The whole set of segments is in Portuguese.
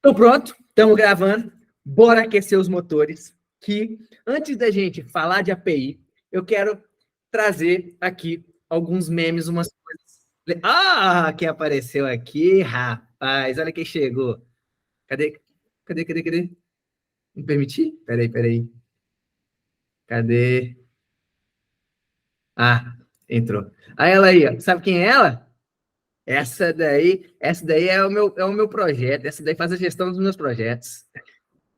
Então pronto, estamos gravando. Bora aquecer os motores. Que antes da gente falar de API, eu quero trazer aqui alguns memes, umas coisas. Ah, quem apareceu aqui, rapaz? Olha quem chegou. Cadê? Cadê? Me permitir? Peraí. Cadê? Ah, entrou. Aí ela aí, ó. Sabe quem é ela? Essa daí é o meu projeto. Essa daí faz a gestão dos meus projetos.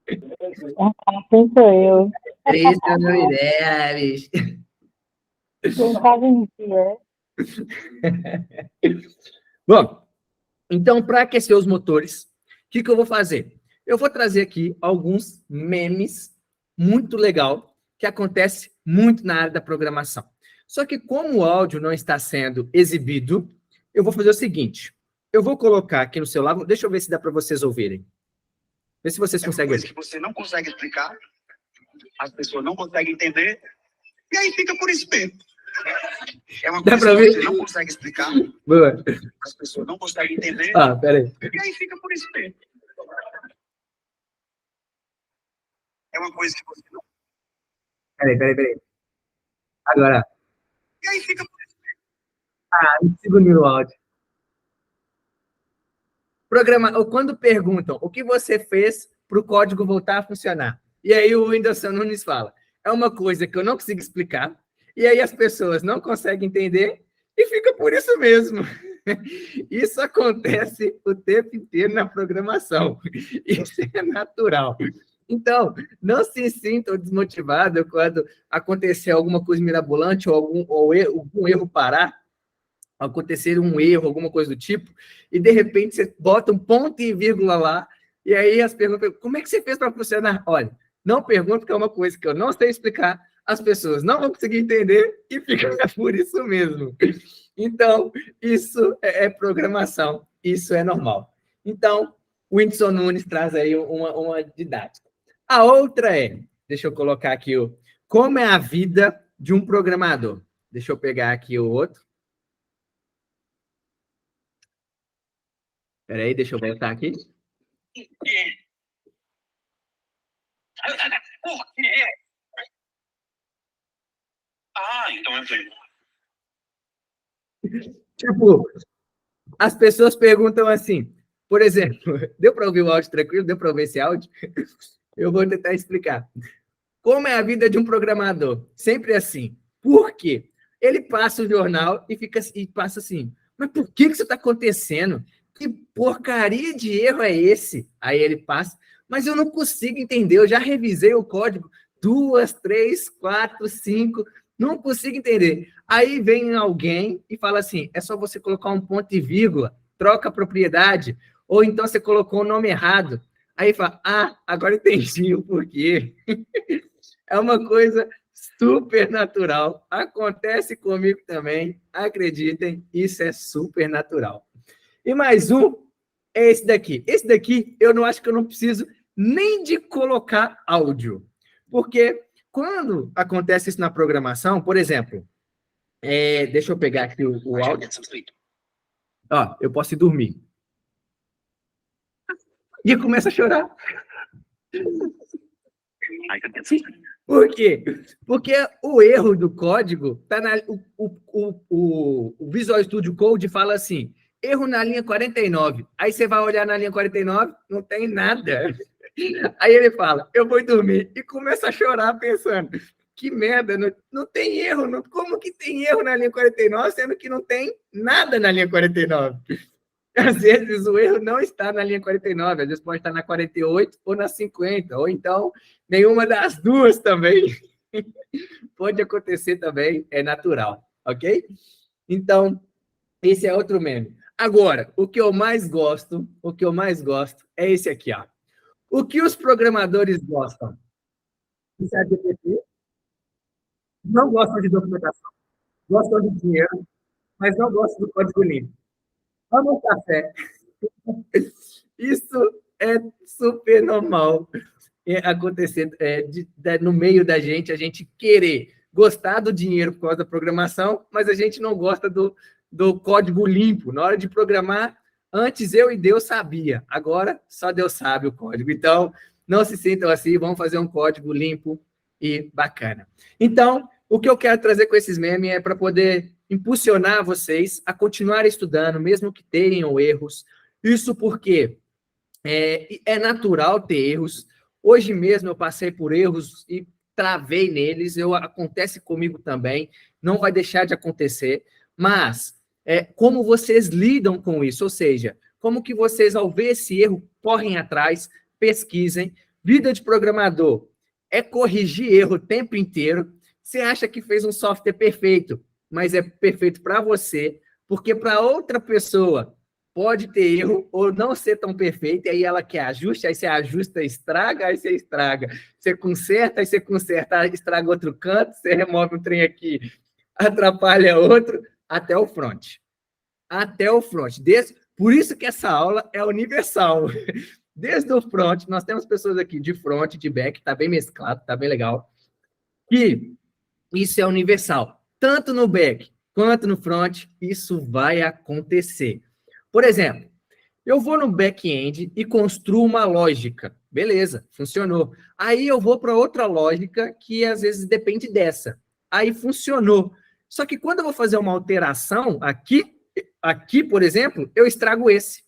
Quem sou eu? Esse é o meu ideia, bicho. Quem sabe mentir, Bom, então, para aquecer os motores, o que eu vou fazer? Eu vou trazer aqui alguns memes muito legal que acontece muito na área da programação. Só que como o áudio não está sendo exibido, eu vou fazer o seguinte. Eu vou colocar aqui no celular, deixa eu ver se dá para vocês ouvirem. Vê se vocês conseguem ouvir. É uma coisa que você não consegue explicar, as pessoas não conseguem entender, e aí fica por isso mesmo. É uma Dá coisa pra que ouvir? você não consegue explicar, Boa. as pessoas não conseguem entender, Peraí. e aí fica por isso mesmo. É uma coisa que você não... Peraí. Agora, E aí fica por isso mesmo. segundo o áudio. Quando perguntam o que você fez para o código voltar a funcionar, e aí o Whindersson Nunes fala, é uma coisa que eu não consigo explicar, e aí as pessoas não conseguem entender, e fica por isso mesmo. Isso acontece o tempo inteiro na programação. Isso é natural. Então, não se sintam desmotivados quando acontecer alguma coisa mirabolante ou algum erro parar, acontecer um erro, alguma coisa do tipo, e de repente você bota um ponto e vírgula lá, e aí as perguntas, como é que você fez para funcionar? Olha, não pergunto, porque é uma coisa que eu não sei explicar, as pessoas não vão conseguir entender, e fica por isso mesmo. Então, isso é programação, isso é normal. Então, o Whindersson Nunes traz aí uma didática. A outra deixa eu colocar aqui como é a vida de um programador. Deixa eu pegar aqui o outro. Peraí, deixa eu voltar aqui. Por quê? Então eu sei. Tipo, as pessoas perguntam assim, por exemplo, deu para ouvir o áudio tranquilo? Deu para ouvir esse áudio? Eu vou tentar explicar. Como é a vida de um programador? Sempre assim. Por quê? Ele passa o jornal e passa assim, mas por que isso está acontecendo? Que porcaria de erro é esse? Aí ele passa, mas eu não consigo entender, eu já revisei o código 2, 3, 4, 5, não consigo entender. Aí vem alguém e fala assim, é só você colocar um ponto e vírgula, troca a propriedade, ou então você colocou o nome errado. Aí fala, agora entendi o porquê. É uma coisa super natural. Acontece comigo também. Acreditem, isso é super natural. E mais um é esse daqui. Esse daqui, eu não acho que eu não preciso nem de colocar áudio. Porque quando acontece isso na programação, por exemplo, deixa eu pegar aqui o áudio. Eu posso ir dormir. E começa a chorar. Por quê? Porque o erro do código está o Visual Studio Code fala assim, erro na linha 49. Aí você vai olhar na linha 49, não tem nada. Aí ele fala, eu vou dormir. E começa a chorar pensando, que merda, não tem erro. Como que tem erro na linha 49, sendo que não tem nada na linha 49? Às vezes o erro não está na linha 49, às vezes pode estar na 48 ou na 50, ou então nenhuma das duas também. Pode acontecer também, é natural, ok? Então, esse é outro meme. Agora, o que eu mais gosto é esse aqui, ó. O que os programadores gostam? Não gostam de documentação, gostam de dinheiro, mas não gostam do código limpo. Vamos café. Isso é super normal acontecer no meio da gente, a gente querer gostar do dinheiro por causa da programação, mas a gente não gosta do código limpo. Na hora de programar, Antes eu e Deus sabia, agora só Deus sabe o código. Então, não se sintam assim, vamos fazer um código limpo e bacana. Então, o que eu quero trazer com esses memes é para poder impulsionar vocês a continuar estudando, mesmo que tenham erros. Isso porque é natural ter erros. Hoje mesmo eu passei por erros e travei neles, acontece comigo também, não vai deixar de acontecer, mas como vocês lidam com isso, ou seja, como que vocês, ao ver esse erro, correm atrás, pesquisem. Vida de programador é corrigir erro o tempo inteiro. Você acha que fez um software perfeito, mas é perfeito para você, porque para outra pessoa pode ter erro ou não ser tão perfeito, e aí ela quer ajuste, aí você ajusta, estraga, aí você estraga. Você conserta, aí você conserta, estraga outro canto, você remove um trem aqui, atrapalha outro, até o front. Até o front. Por isso que essa aula é universal. Desde o front, nós temos pessoas aqui de front, de back, tá bem mesclado, tá bem legal. E isso é universal. Tanto no back quanto no front, isso vai acontecer. Por exemplo, eu vou no back-end e construo uma lógica. Beleza, funcionou. Aí eu vou para outra lógica que às vezes depende dessa. Aí funcionou. Só que quando eu vou fazer uma alteração aqui, por exemplo, eu estrago esse.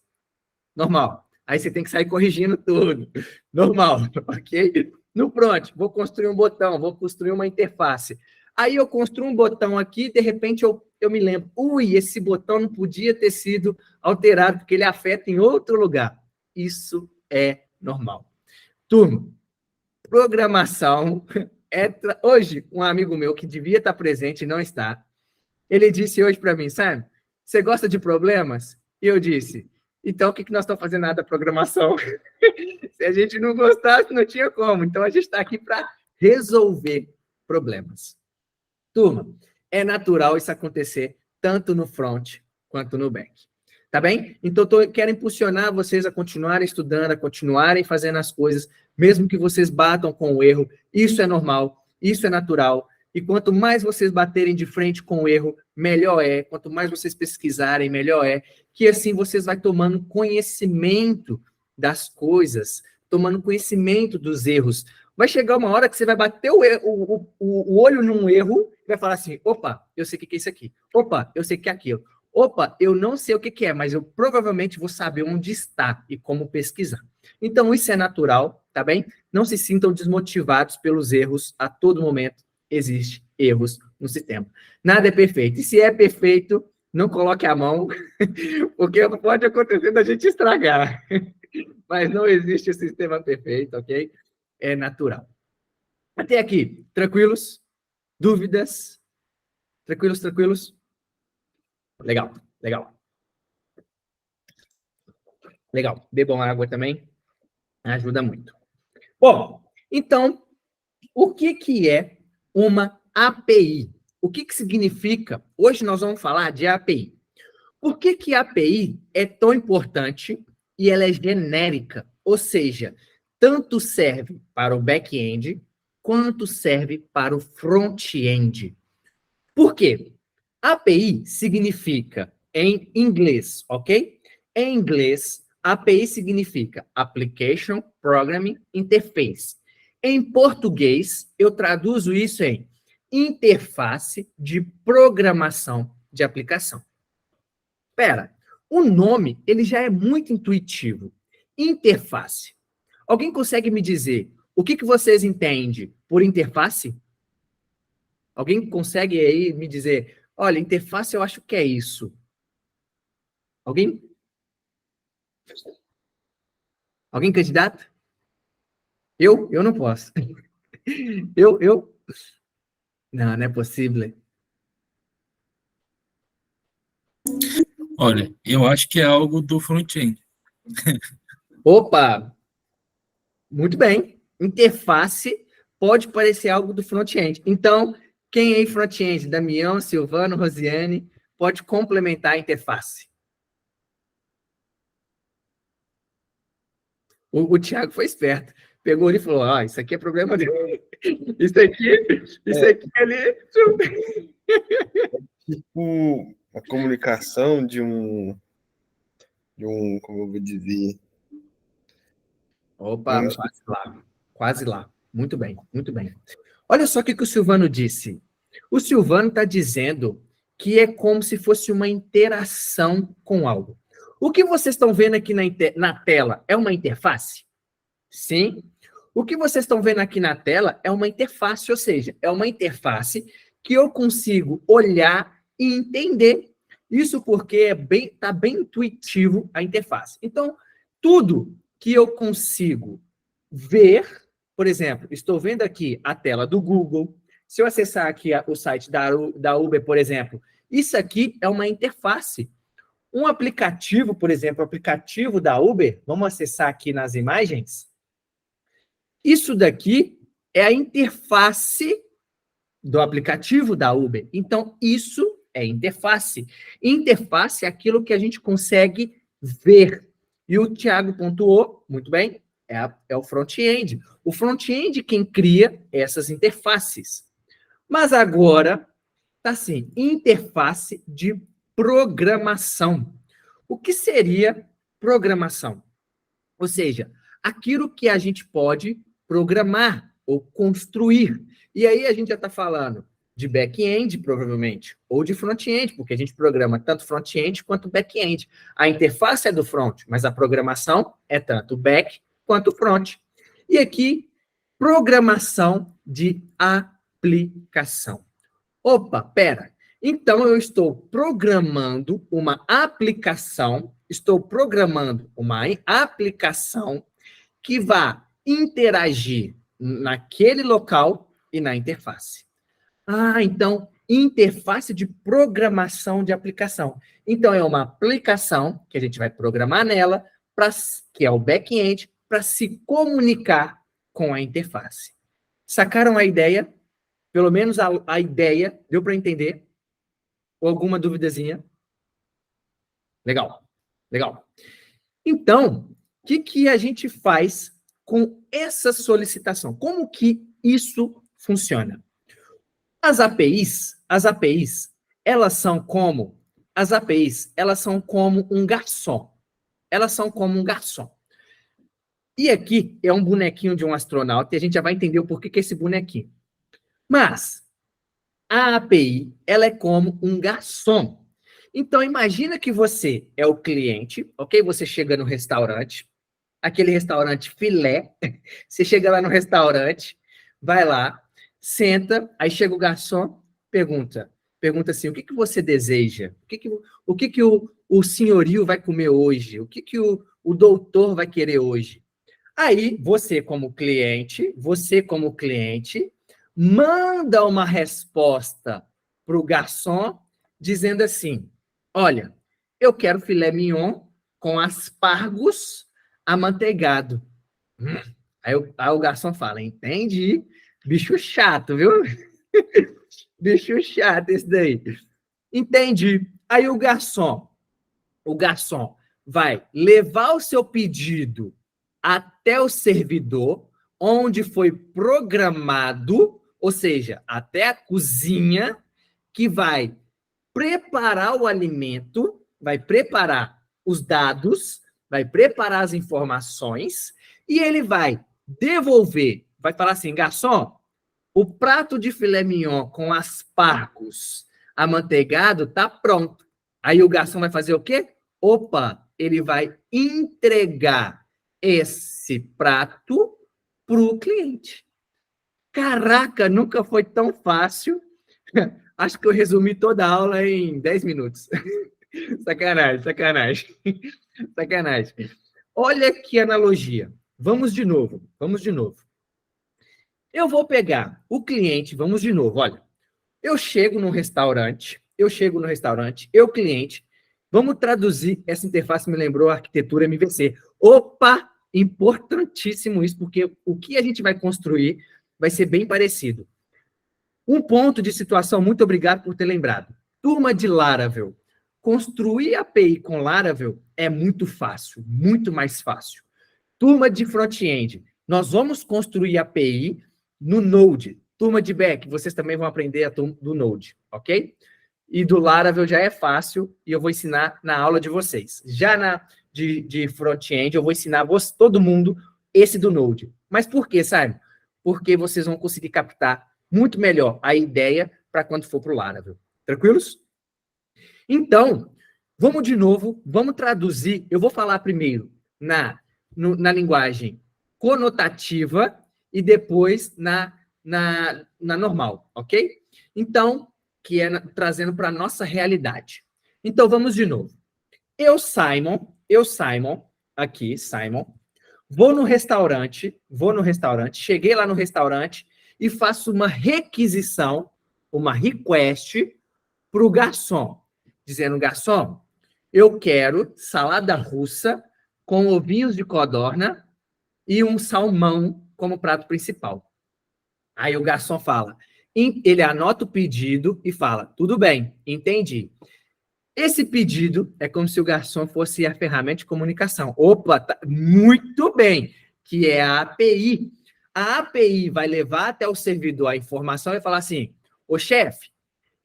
Normal. Aí você tem que sair corrigindo tudo. Normal, ok? No front, vou construir um botão, vou construir uma interface. Aí eu construo um botão aqui, de repente eu me lembro, esse botão não podia ter sido alterado, porque ele afeta em outro lugar. Isso é normal. Turma, programação hoje, um amigo meu que devia estar presente e não está, ele disse hoje para mim, sabe, você gosta de problemas? E eu disse, então o que nós estamos fazendo nada da programação? Se a gente não gostasse, não tinha como. Então a gente está aqui para resolver problemas. Turma, é natural isso acontecer tanto no front quanto no back. Tá bem? Então, quero impulsionar vocês a continuarem estudando, a continuarem fazendo as coisas, mesmo que vocês batam com o erro. Isso é normal, isso é natural. E quanto mais vocês baterem de frente com o erro, melhor é. Quanto mais vocês pesquisarem, melhor é. Que assim vocês vão tomando conhecimento das coisas, tomando conhecimento dos erros. Vai chegar uma hora que você vai bater o olho num erro e vai falar assim, opa, eu sei o que é isso aqui. Opa, eu sei o que é aquilo. Opa, eu não sei o que é, mas eu provavelmente vou saber onde está e como pesquisar. Então, isso é natural, tá bem? Não se sintam desmotivados pelos erros. A todo momento existem erros no sistema. Nada é perfeito. E se é perfeito, não coloque a mão, porque pode acontecer da gente estragar. Mas não existe sistema perfeito, ok? É natural. Até aqui, tranquilos? Dúvidas? Tranquilos? Legal. Bebam água também. Ajuda muito. Bom, então, o que é uma API? O que significa? Hoje nós vamos falar de API. Por que a API é tão importante e ela é genérica? Ou seja, tanto serve para o back-end quanto serve para o front-end. Por quê? API significa, em inglês, ok? Em inglês, API significa Application Programming Interface. Em português, eu traduzo isso em interface de programação de aplicação. Espera, o nome ele já é muito intuitivo. Interface. Alguém consegue me dizer o que vocês entendem por interface? Alguém consegue aí me dizer, olha, interface eu acho que é isso. Alguém? Alguém candidato? Eu não posso. Eu? Não é possível. Olha, eu acho que é algo do front-end. Opa! Muito bem. Interface pode parecer algo do front-end. Então, quem é front-end? Damião, Silvano, Rosiane, pode complementar a interface. O Thiago foi esperto. Pegou ele e falou, isso aqui é problema dele. Isso aqui ali... Tipo, a comunicação de como eu vou dizer, Opa, quase lá. Quase lá. Muito bem, muito bem. Olha só o que o Silvano disse. O Silvano está dizendo que é como se fosse uma interação com algo. O que vocês estão vendo aqui na tela é uma interface? Sim. O que vocês estão vendo aqui na tela é uma interface, ou seja, é uma interface que eu consigo olhar e entender. Isso porque tá bem intuitivo a interface. Então, tudo que eu consigo ver, por exemplo, estou vendo aqui a tela do Google. Se eu acessar aqui o site da Uber, por exemplo, isso aqui é uma interface. Um aplicativo, por exemplo, o aplicativo da Uber, vamos acessar aqui nas imagens. Isso daqui é a interface do aplicativo da Uber. Então, isso é interface. Interface é aquilo que a gente consegue ver. E o Thiago pontuou, muito bem, é o front-end. O front-end quem cria essas interfaces. Mas agora, tá assim, interface de programação. O que seria programação? Ou seja, aquilo que a gente pode programar ou construir. E aí a gente já está falando de back-end, provavelmente, ou de front-end, porque a gente programa tanto front-end quanto back-end. A interface é do front, mas a programação é tanto back quanto front. E aqui, programação de aplicação. Opa, pera. Então, eu estou programando uma aplicação, que vai interagir naquele local e na interface. Ah, então, interface de programação de aplicação. Então, é uma aplicação que a gente vai programar nela, que é o back-end, para se comunicar com a interface. Sacaram a ideia? Pelo menos a ideia, deu para entender? Ou alguma duvidazinha? Legal, legal. Então, o que a gente faz com essa solicitação? Como que isso funciona? As APIs, elas são como um garçom. Elas são como um garçom. E aqui é um bonequinho de um astronauta, e a gente já vai entender o porquê que é esse bonequinho. Mas a API, ela é como um garçom. Então, imagina que você é o cliente, ok? Você chega no restaurante, aquele restaurante filé, você chega lá no restaurante, vai lá, senta, aí chega o garçom, pergunta assim, o que você deseja? O que o senhorio vai comer hoje? O que o doutor vai querer hoje? Aí, você como cliente, manda uma resposta para o garçom dizendo assim, olha, eu quero filé mignon com aspargos amanteigado. Aí o garçom fala, entendi, bicho chato, viu? Bicho chato esse daí. Entendi. Aí o garçom vai levar o seu pedido até o servidor, onde foi programado, ou seja, até a cozinha, que vai preparar o alimento, vai preparar os dados, vai preparar as informações, e ele vai devolver, vai falar assim, garçom, o prato de filé mignon com aspargos amanteigado está pronto. Aí o garçom vai fazer o quê? Opa, ele vai entregar esse prato para o cliente. Caraca, nunca foi tão fácil. Acho que eu resumi toda a aula em 10 minutos. Sacanagem. Olha que analogia. Vamos de novo. Eu vou pegar o cliente, vamos de novo, olha. Eu chego no restaurante, cliente, vamos traduzir, essa interface me lembrou a arquitetura MVC. Opa, importantíssimo isso, porque o que a gente vai construir vai ser bem parecido. Um ponto de situação, muito obrigado por ter lembrado. Turma de Laravel. Construir API com Laravel é muito fácil, muito mais fácil. Turma de front-end. Nós vamos construir API no Node. Turma de back, vocês também vão aprender a turma do Node, ok? E do Laravel já é fácil e eu vou ensinar na aula de vocês. Já de front-end, eu vou ensinar todo mundo esse do Node. Mas por quê, sabe? Porque vocês vão conseguir captar muito melhor a ideia para quando for para o Laravel. Tranquilos? Então, vamos de novo, vamos traduzir. Eu vou falar primeiro na linguagem conotativa e depois na normal, ok? Então, que é trazendo para a nossa realidade. Então, vamos de novo. Eu, Simon, aqui, Simon, vou no restaurante, cheguei lá no restaurante e faço uma requisição, uma request para o garçom, dizendo, garçom, eu quero salada russa com ovinhos de codorna e um salmão como prato principal. Aí o garçom fala, ele anota o pedido e fala, tudo bem, entendi. Esse pedido é como se o garçom fosse a ferramenta de comunicação. Opa, tá, muito bem, que é a API. A API vai levar até o servidor a informação e falar assim, ô chefe,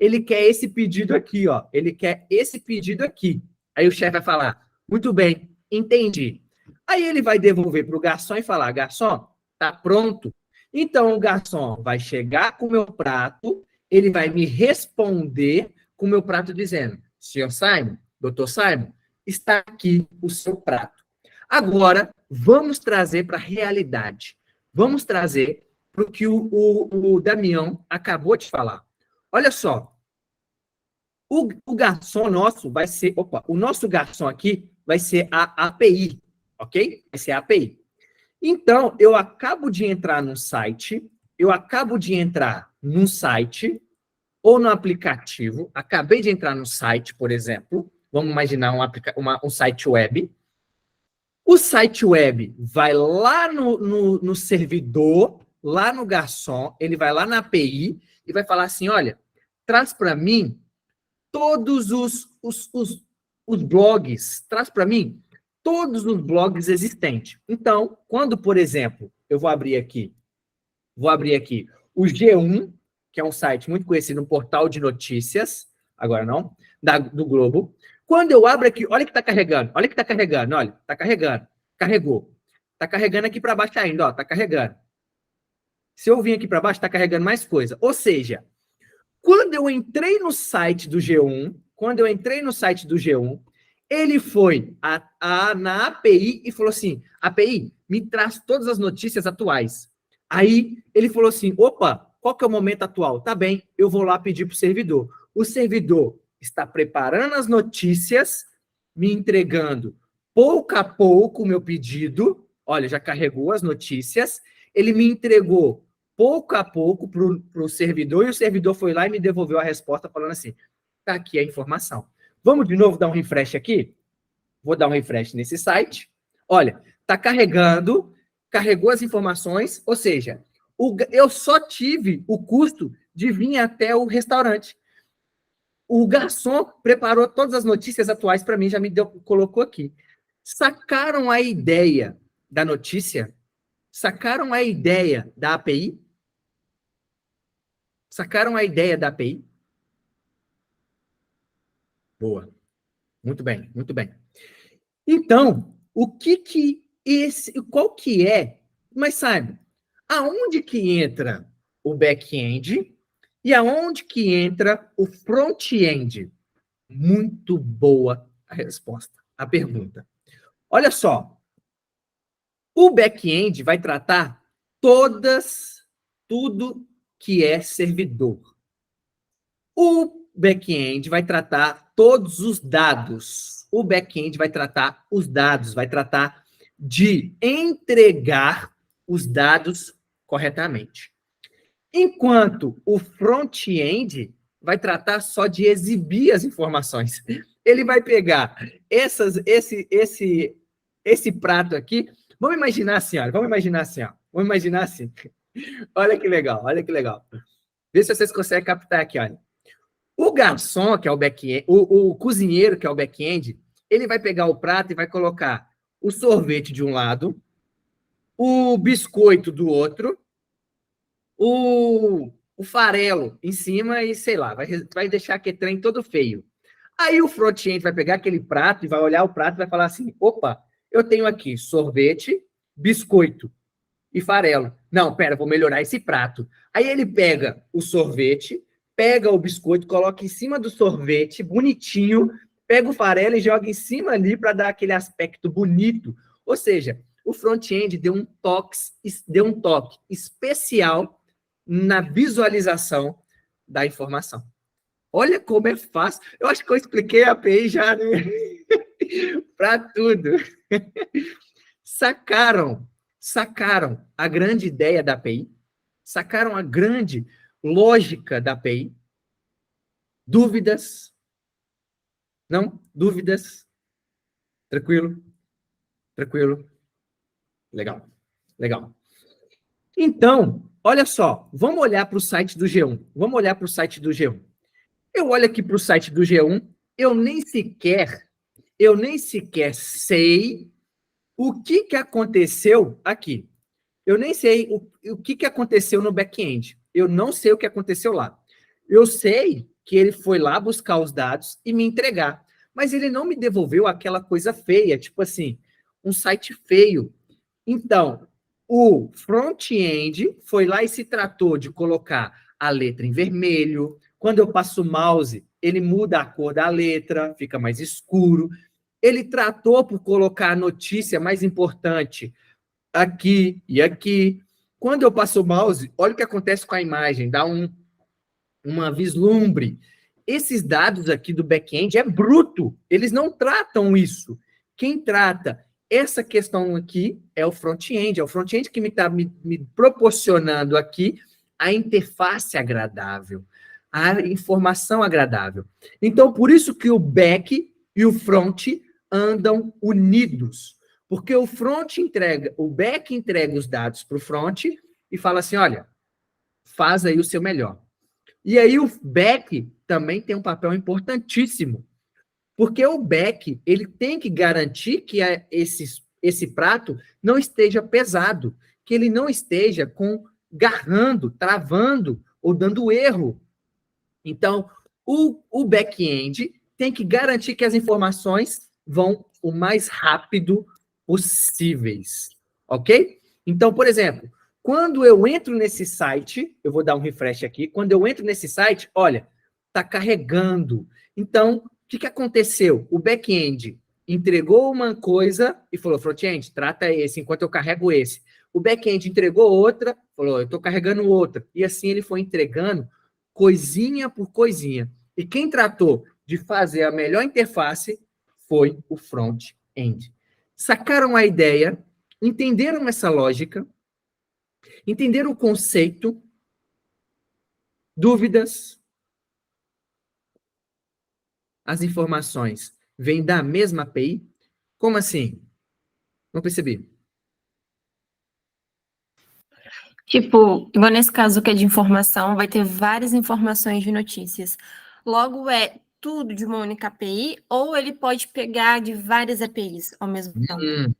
ele quer esse pedido aqui, ó. Ele quer esse pedido aqui. Aí o chefe vai falar, muito bem, entendi. Aí ele vai devolver para o garçom e falar, garçom, tá pronto. Então o garçom vai chegar com o meu prato, ele vai me responder com o meu prato dizendo, senhor Simon, doutor Simon, está aqui o seu prato. Agora, vamos trazer para a realidade. Vamos trazer para o que o Damião acabou de falar. Olha só, o garçom nosso vai ser, o nosso garçom aqui vai ser a API, ok? Vai ser a API. Então, eu acabo de entrar num site, ou no aplicativo, acabei de entrar no site, por exemplo, vamos imaginar um site web. O site web vai lá no servidor, lá no garçom, ele vai lá na API e vai falar assim, olha, traz para mim todos os blogs, traz para mim todos os blogs existentes. Então, quando, por exemplo, eu vou abrir aqui o G1, que é um site muito conhecido, um portal de notícias, agora não, do Globo. Quando eu abro aqui, olha que está carregando, olha, está carregando, carregou. Está carregando aqui para baixo ainda, ó, está carregando. Se eu vim aqui para baixo, está carregando mais coisa. Ou seja, quando eu entrei no site do G1, ele foi na API e falou assim, API, me traz todas as notícias atuais. Aí ele falou assim, opa, qual que é o momento atual? Tá bem, eu vou lá pedir para o servidor. O servidor está preparando as notícias, me entregando pouco a pouco o meu pedido. Olha, já carregou as notícias. Ele me entregou pouco a pouco para o servidor, e o servidor foi lá e me devolveu a resposta falando assim, tá aqui a informação. Vamos de novo dar um refresh aqui? Vou dar um refresh nesse site. Olha, tá carregou as informações, ou seja, eu só tive o custo de vir até o restaurante. O garçom preparou todas as notícias atuais para mim, já me colocou aqui. Sacaram a ideia da notícia? Sacaram a ideia da API? Sacaram a ideia da API? Boa. Muito bem, muito bem. Então, qual que é, mas sabe, aonde que entra o back-end e aonde que entra o front-end? Muito boa a resposta, a pergunta. Olha só, o back-end vai tratar tudo que é servidor. O back-end vai tratar todos os dados. O back-end vai tratar os dados, vai tratar de entregar os dados corretamente. Enquanto o front-end vai tratar só de exibir as informações. Ele vai pegar esse prato aqui. Vamos imaginar assim, ó. Olha que legal. Vê se vocês conseguem captar aqui, olha. O garçom, que é o back-end, o cozinheiro, que é o back-end, ele vai pegar o prato e vai colocar o sorvete de um lado, o biscoito do outro, o farelo em cima e, sei lá, vai deixar aquele trem todo feio. Aí o front-end vai pegar aquele prato e vai olhar o prato e vai falar assim, opa, eu tenho aqui sorvete, biscoito e farelo. Não, pera, vou melhorar esse prato. Aí ele pega o sorvete, pega o biscoito, coloca em cima do sorvete, bonitinho, pega o farelo e joga em cima ali para dar aquele aspecto bonito. Ou seja, o front-end deu um toque especial na visualização da informação. Olha como é fácil. Eu acho que eu expliquei a API já, né? Para tudo. Sacaram a grande ideia da API? Sacaram a grande lógica da API? Dúvidas? Não? Dúvidas? Tranquilo? Tranquilo? Legal. Legal. Então, olha só, vamos olhar para o site do G1. Vamos olhar para o site do G1. Eu olho aqui para o site do G1, eu nem sequer sei o que aconteceu aqui. Eu nem sei o que aconteceu no back-end. Eu não sei o que aconteceu lá. Eu sei que ele foi lá buscar os dados e me entregar. Mas ele não me devolveu aquela coisa feia, tipo assim, um site feio. Então, o front-end foi lá e se tratou de colocar a letra em vermelho. Quando eu passo o mouse, ele muda a cor da letra, fica mais escuro. Ele tratou por colocar a notícia mais importante aqui e aqui. Quando eu passo o mouse, olha o que acontece com a imagem, dá uma vislumbre. Esses dados aqui do back-end é bruto, eles não tratam isso. Quem trata essa questão aqui é o front-end que me está me proporcionando aqui a interface agradável, a informação agradável. Então, por isso que o back e o front andam unidos, porque o back entrega os dados para o front e fala assim, olha, faz aí o seu melhor. E aí o back também tem um papel importantíssimo, porque o back, ele tem que garantir que esse prato não esteja pesado, que ele não esteja garrando, travando ou dando erro. Então, o back-end tem que garantir que as informações vão o mais rápido possíveis, ok? Então, por exemplo, quando eu entro nesse site, eu vou dar um refresh aqui, quando eu entro nesse site, olha, está carregando. Então, o que aconteceu? O back-end entregou uma coisa e falou, front-end, trata esse, enquanto eu carrego esse. O back-end entregou outra, falou, eu estou carregando outra. E assim ele foi entregando coisinha por coisinha. E quem tratou de fazer a melhor interface foi o front-end. Sacaram a ideia, entenderam essa lógica, entenderam o conceito, dúvidas? As informações vêm da mesma API? Como assim? Não percebi. Tipo, igual nesse caso que é de informação, vai ter várias informações de notícias. Logo, é tudo de uma única API, ou ele pode pegar de várias APIs ao mesmo tempo?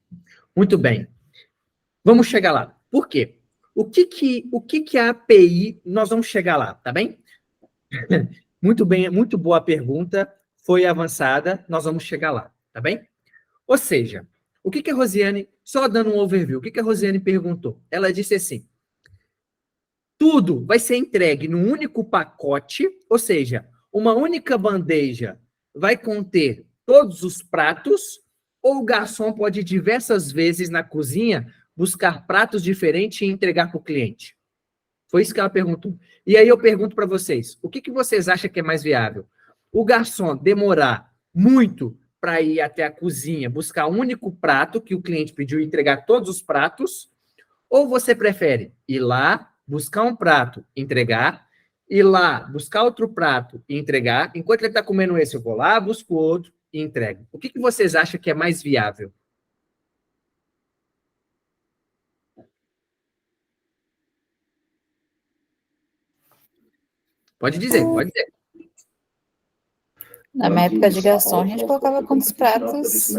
Muito bem. Vamos chegar lá. Por quê? O que a API, nós vamos chegar lá, tá bem? Muito bem, muito boa pergunta, foi avançada, nós vamos chegar lá, tá bem? Ou seja, o que a Rosiane, só dando um overview, o que a Rosiane perguntou? Ela disse assim, tudo vai ser entregue num único pacote, ou seja, uma única bandeja vai conter todos os pratos, ou o garçom pode diversas vezes na cozinha buscar pratos diferentes e entregar para o cliente? Foi isso que ela perguntou. E aí eu pergunto para vocês, o que vocês acham que é mais viável? O garçom demorar muito para ir até a cozinha, buscar um único prato que o cliente pediu e entregar todos os pratos, ou você prefere ir lá, buscar um prato, entregar, ir lá, buscar outro prato e entregar, enquanto ele está comendo esse, eu vou lá, busco outro e entrego. O que vocês acham que é mais viável? Pode dizer, pode dizer. Na minha época de garçom, a gente colocava quantos pratos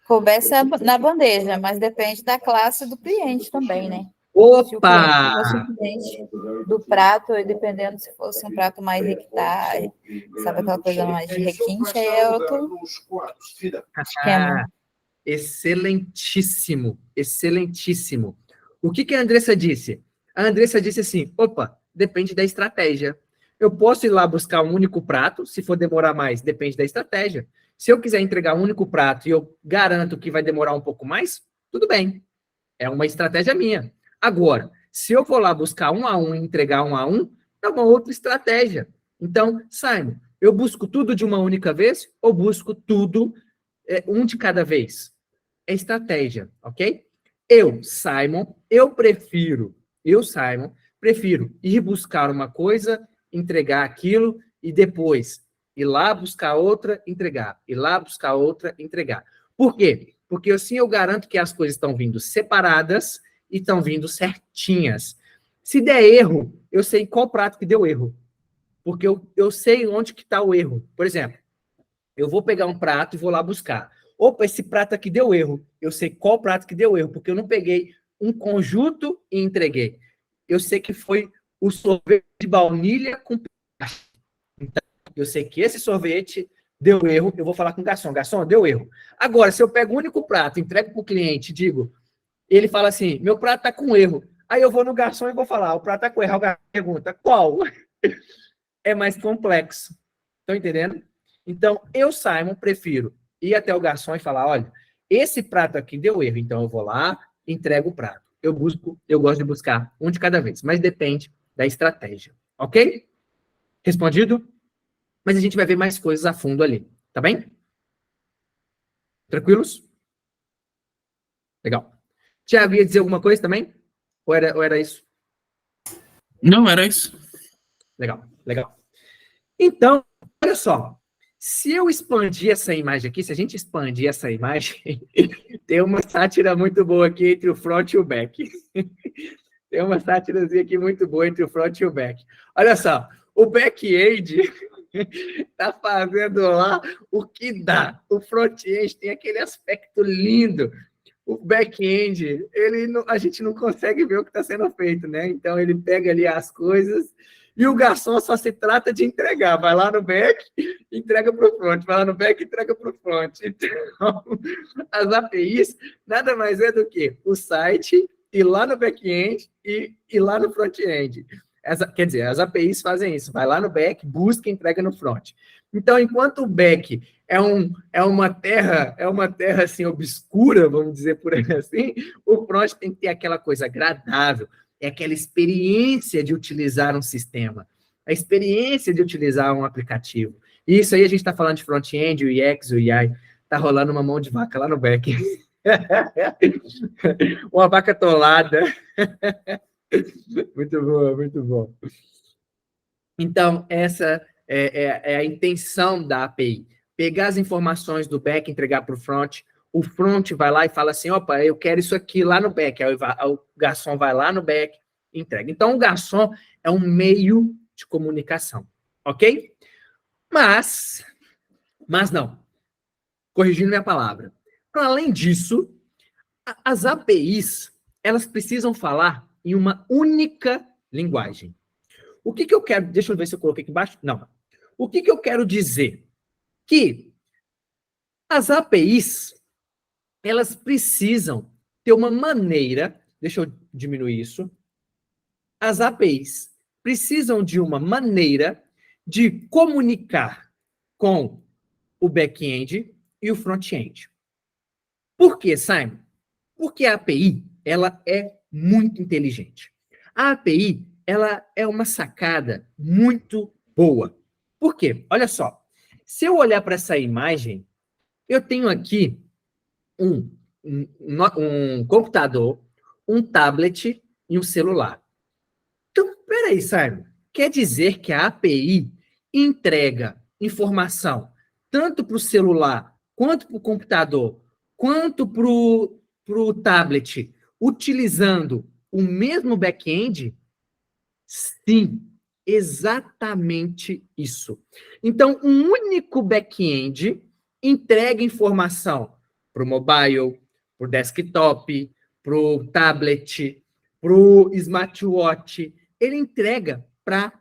coubesse na bandeja, mas depende da classe do cliente também, né? Se Opa! fosse o cliente do prato, e dependendo se fosse um prato mais requintado, sabe aquela coisa mais de requinte, aí é outro esquema. Excelentíssimo, excelentíssimo. O que a Andressa disse? A Andressa disse assim, opa, depende da estratégia. Eu posso ir lá buscar um único prato, se for demorar mais, depende da estratégia. Se eu quiser entregar um único prato e eu garanto que vai demorar um pouco mais, tudo bem. É uma estratégia minha. Agora, se eu for lá buscar um a um e entregar um a um, é uma outra estratégia. Então, Simon, eu busco tudo de uma única vez ou busco tudo um de cada vez? É estratégia, ok? Simon, prefiro ir buscar uma coisa, entregar aquilo e depois ir lá buscar outra, entregar. Ir lá buscar outra, entregar. Por quê? Porque assim eu garanto que as coisas estão vindo separadas e estão vindo certinhas. Se der erro, eu sei qual prato que deu erro. Porque eu sei onde que está o erro. Por exemplo, eu vou pegar um prato e vou lá buscar. Opa, esse prato aqui deu erro. Eu sei qual prato que deu erro, porque eu não peguei um conjunto e entreguei. Eu sei que foi o sorvete de baunilha com pistache. Então, eu sei que esse sorvete deu erro, eu vou falar com o garçom. Garçom, deu erro. Agora, se eu pego o único prato, entrego para o cliente, digo, ele fala assim, meu prato está com erro. Aí eu vou no garçom e vou falar, o prato está com erro. O garçom pergunta, qual? É mais complexo. Estão entendendo? Então, Simon, prefiro ir até o garçom e falar, olha, esse prato aqui deu erro, então eu vou lá, entrego o prato. Eu gosto de buscar um de cada vez, mas depende da estratégia, ok? Respondido? Mas a gente vai ver mais coisas a fundo ali, tá bem? Tranquilos? Legal. Tiago, ia dizer alguma coisa também? Ou era isso? Não, era isso. Legal. Então, olha só. Se eu expandir essa imagem aqui, se a gente expandir essa imagem, tem uma sátira muito boa aqui entre o front e o back. Tem uma sátirazinha aqui muito boa entre o front e o back. Olha só, o back-end está fazendo lá o que dá. O front-end tem aquele aspecto lindo. O back-end, a gente não consegue ver o que está sendo feito, né? Então, ele pega ali as coisas e o garçom só se trata de entregar. Vai lá no back, entrega para o front. Vai lá no back, entrega para o front. Então, as APIs nada mais é do que o site ir lá no back-end e ir lá no front-end. Quer dizer, as APIs fazem isso. Vai lá no back, busca e entrega no front. Então, enquanto o back é uma terra assim obscura, vamos dizer por aí assim, o front tem que ter aquela coisa agradável, é aquela experiência de utilizar um sistema, a experiência de utilizar um aplicativo. E isso aí a gente está falando de front-end, o UX, o UI, está rolando uma mão de vaca lá no back. Uma vaca tolada. Muito bom, muito bom. Então, essa é a intenção da API. Pegar as informações do back, entregar para o front vai lá e fala assim, opa, eu quero isso aqui lá no back. Aí o garçom vai lá no back e entrega. Então, o garçom é um meio de comunicação, ok? Mas não. Corrigindo minha palavra. Além disso, as APIs, elas precisam falar em uma única linguagem. O que eu quero... Deixa eu ver se eu coloquei aqui embaixo. Não. O que eu quero dizer? Que as APIs, elas precisam ter uma maneira... Deixa eu diminuir isso. As APIs precisam de uma maneira de comunicar com o back-end e o front-end. Por quê, Simon? Porque a API, ela é muito inteligente. A API, ela é uma sacada muito boa. Por quê? Olha só. Se eu olhar para essa imagem, eu tenho aqui um computador, um tablet e um celular. Então, peraí, Simon. Quer dizer que a API entrega informação tanto para o celular, quanto para o computador, quanto para o tablet, utilizando o mesmo back-end? Sim, exatamente isso. Então, um único back-end entrega informação para o mobile, para o desktop, para o tablet, para o smartwatch, ele entrega para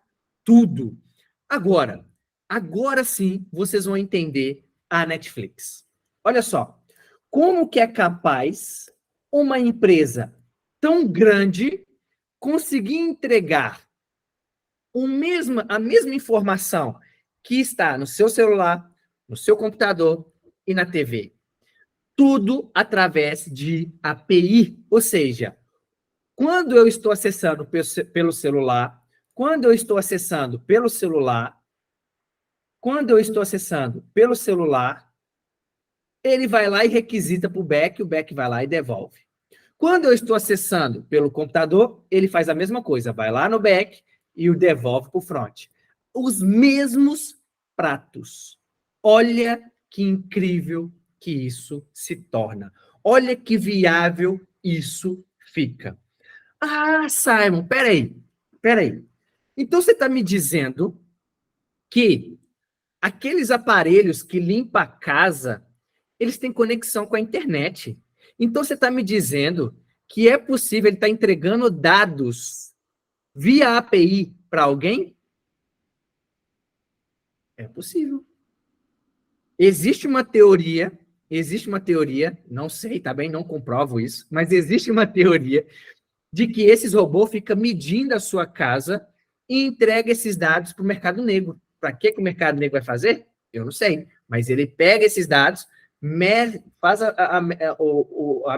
tudo. Agora sim, vocês vão entender a Netflix. Olha só, como que é capaz uma empresa tão grande conseguir entregar a mesma informação que está no seu celular, no seu computador e na TV. Tudo através de API, ou seja, quando eu estou acessando pelo celular, ele vai lá e requisita para o back vai lá e devolve. Quando eu estou acessando pelo computador, ele faz a mesma coisa, vai lá no back e o devolve para o front. Os mesmos pratos. Olha que incrível que isso se torna. Olha que viável isso fica. Ah, Simon, peraí. Então você está me dizendo que aqueles aparelhos que limpam a casa, eles têm conexão com a internet. Então você está me dizendo que é possível ele estar entregando dados via API para alguém? É possível. Existe uma teoria, não sei, tá bem, não comprovo isso, mas existe uma teoria de que esses robôs ficam medindo a sua casa e entregam esses dados para o mercado negro. Para que o mercado negro vai fazer? Eu não sei, mas ele pega esses dados, faz a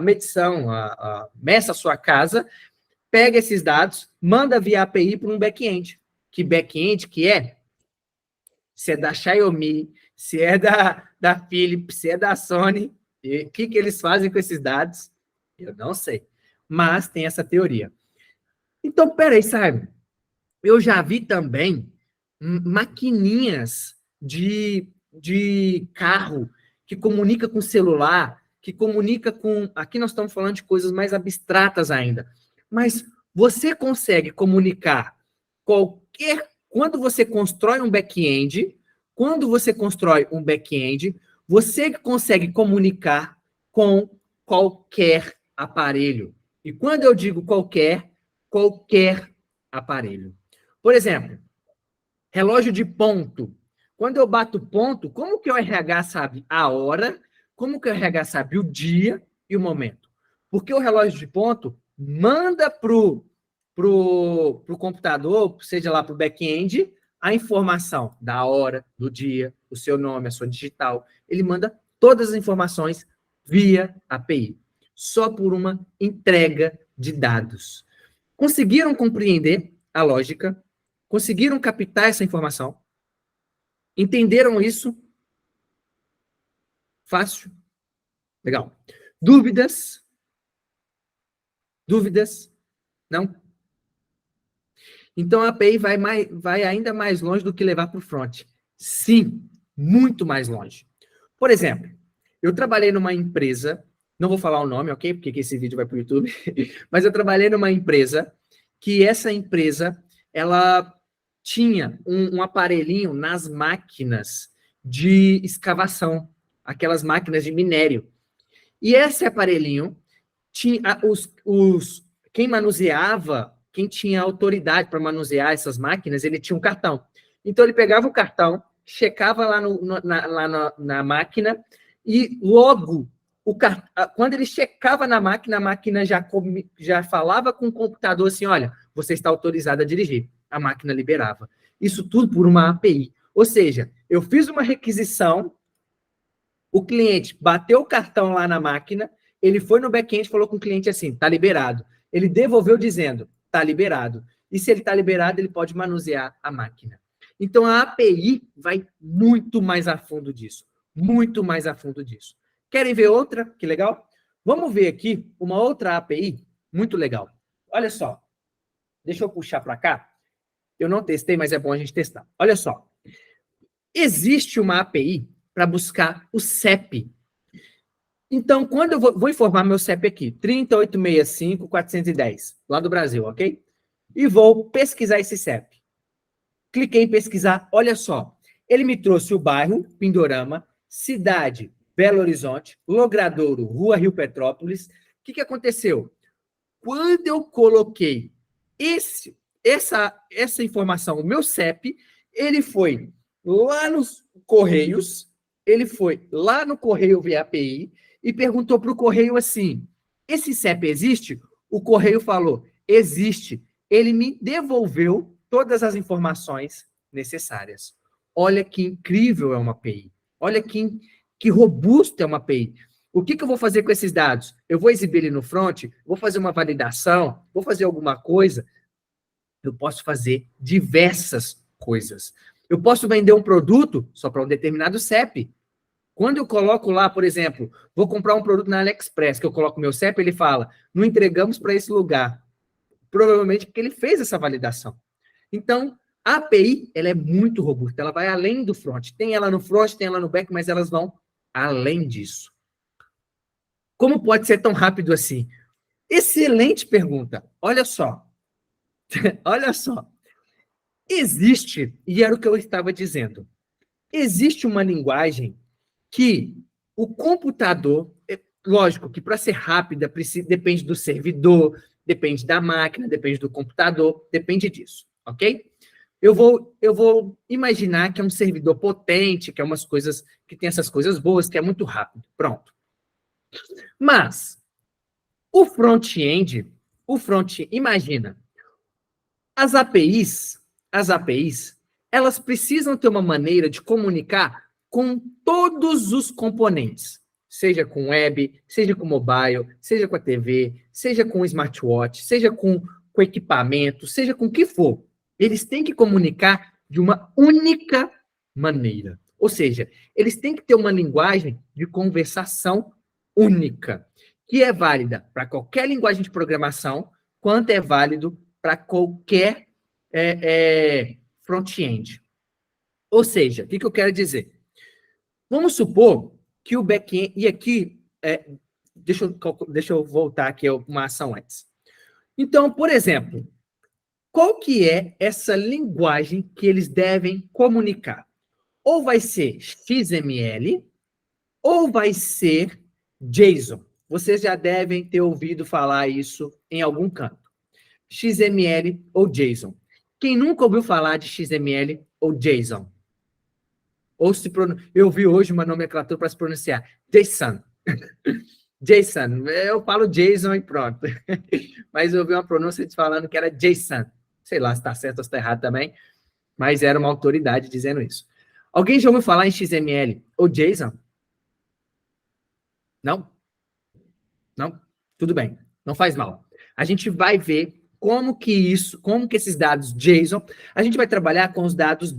medição, meça a sua casa, pega esses dados, manda via API para um back-end. Que back-end que é? Se é da Xiaomi, se é da Philips, se é da Sony, o que eles fazem com esses dados? Eu não sei, mas tem essa teoria. Então, peraí, sabe? Eu já vi também maquininhas de carro que comunica com celular, que comunica com... Aqui nós estamos falando de coisas mais abstratas ainda. Mas você consegue comunicar quando você constrói um back-end, você consegue comunicar com qualquer aparelho. E quando eu digo qualquer aparelho. Por exemplo, relógio de ponto. Quando eu bato ponto, como que o RH sabe a hora, como que o RH sabe o dia e o momento? Porque o relógio de ponto manda pro computador, seja lá para o back-end, a informação da hora, do dia, o seu nome, a sua digital. Ele manda todas as informações via API, só por uma entrega de dados. Conseguiram compreender a lógica? Conseguiram captar essa informação? Entenderam isso? Fácil? Legal. Dúvidas? Não? Então, a API vai ainda mais longe do que levar para o front. Sim, muito mais longe. Por exemplo, eu trabalhei numa empresa, não vou falar o nome, ok? Porque esse vídeo vai para o YouTube, mas eu trabalhei numa empresa que essa empresa, ela tinha um aparelhinho nas máquinas de escavação, aquelas máquinas de minério. E esse aparelhinho, tinha quem manuseava, quem tinha autoridade para manusear essas máquinas, ele tinha um cartão. Então, ele pegava o cartão, checava lá na máquina, e logo, quando ele checava na máquina, a máquina já falava com o computador assim, olha, você está autorizado a dirigir. A máquina liberava. Isso tudo por uma API. Ou seja, eu fiz uma requisição, o cliente bateu o cartão lá na máquina, ele foi no back-end e falou com o cliente assim, está liberado. Ele devolveu dizendo, está liberado. E se ele está liberado, ele pode manusear a máquina. Então, a API vai muito mais a fundo disso. Muito mais a fundo disso. Querem ver outra? Que legal? Vamos ver aqui uma outra API muito legal. Olha só. Deixa eu puxar para cá. Eu não testei, mas é bom a gente testar. Olha só. Existe uma API para buscar o CEP. Então, quando eu vou informar meu CEP aqui, 3865410, lá do Brasil, ok? E vou pesquisar esse CEP. Cliquei em pesquisar, olha só. Ele me trouxe o bairro, Pindorama, cidade, Belo Horizonte, Logradouro, Rua Rio Petrópolis. O que aconteceu? quando eu coloquei essa informação, o meu CEP, ele foi lá nos Correios, ele foi lá no Correio via API e perguntou para o Correio assim, esse CEP existe? O Correio falou, existe. Ele me devolveu todas as informações necessárias. Olha que incrível é uma API. Olha que robusto é uma API. O que eu vou fazer com esses dados? Eu vou exibir ele no front? Vou fazer uma validação? Vou fazer alguma coisa? Eu posso fazer diversas coisas. Eu posso vender um produto só para um determinado CEP. Quando eu coloco lá, por exemplo, vou comprar um produto na AliExpress, que eu coloco meu CEP, ele fala, não entregamos para esse lugar. Provavelmente porque ele fez essa validação. Então, a API, ela é muito robusta, ela vai além do front. Tem ela no front, tem ela no back, mas elas vão além disso. Como pode ser tão rápido assim? Excelente pergunta. Olha só. Olha só. Existe, e era o que eu estava dizendo, existe uma linguagem que o computador, lógico que para ser rápida, depende do servidor, depende da máquina, depende do computador, depende disso, ok? Eu vou imaginar que é um servidor potente, que é umas coisas, que tem essas coisas boas, que é muito rápido. Pronto. Mas, o front-end, imagina, as APIs, elas precisam ter uma maneira de comunicar com todos os componentes, seja com web, seja com mobile, seja com a TV, seja com smartwatch, seja com equipamento, seja com o que for. Eles têm que comunicar de uma única maneira. Ou seja, eles têm que ter uma linguagem de conversação única, que é válida para qualquer linguagem de programação, quanto é válido para qualquer front-end. Ou seja, o que eu quero dizer? Vamos supor que o back-end... E aqui, deixa eu voltar aqui uma ação antes. Então, por exemplo, qual que é essa linguagem que eles devem comunicar? Ou vai ser XML, ou vai ser JSON. Vocês já devem ter ouvido falar isso em algum canto. XML ou JSON. Quem nunca ouviu falar de XML ou JSON? Eu vi hoje uma nomenclatura para se pronunciar. JSON. JSON. Eu falo JSON e pronto. Mas eu vi uma pronúncia falando que era JSON. Sei lá se está certo ou se está errado também. Mas era uma autoridade dizendo isso. Alguém já ouviu falar em XML ou JSON? Não? Não? Tudo bem. Não faz mal. A gente vai ver como que esses dados JSON, a gente vai trabalhar com os dados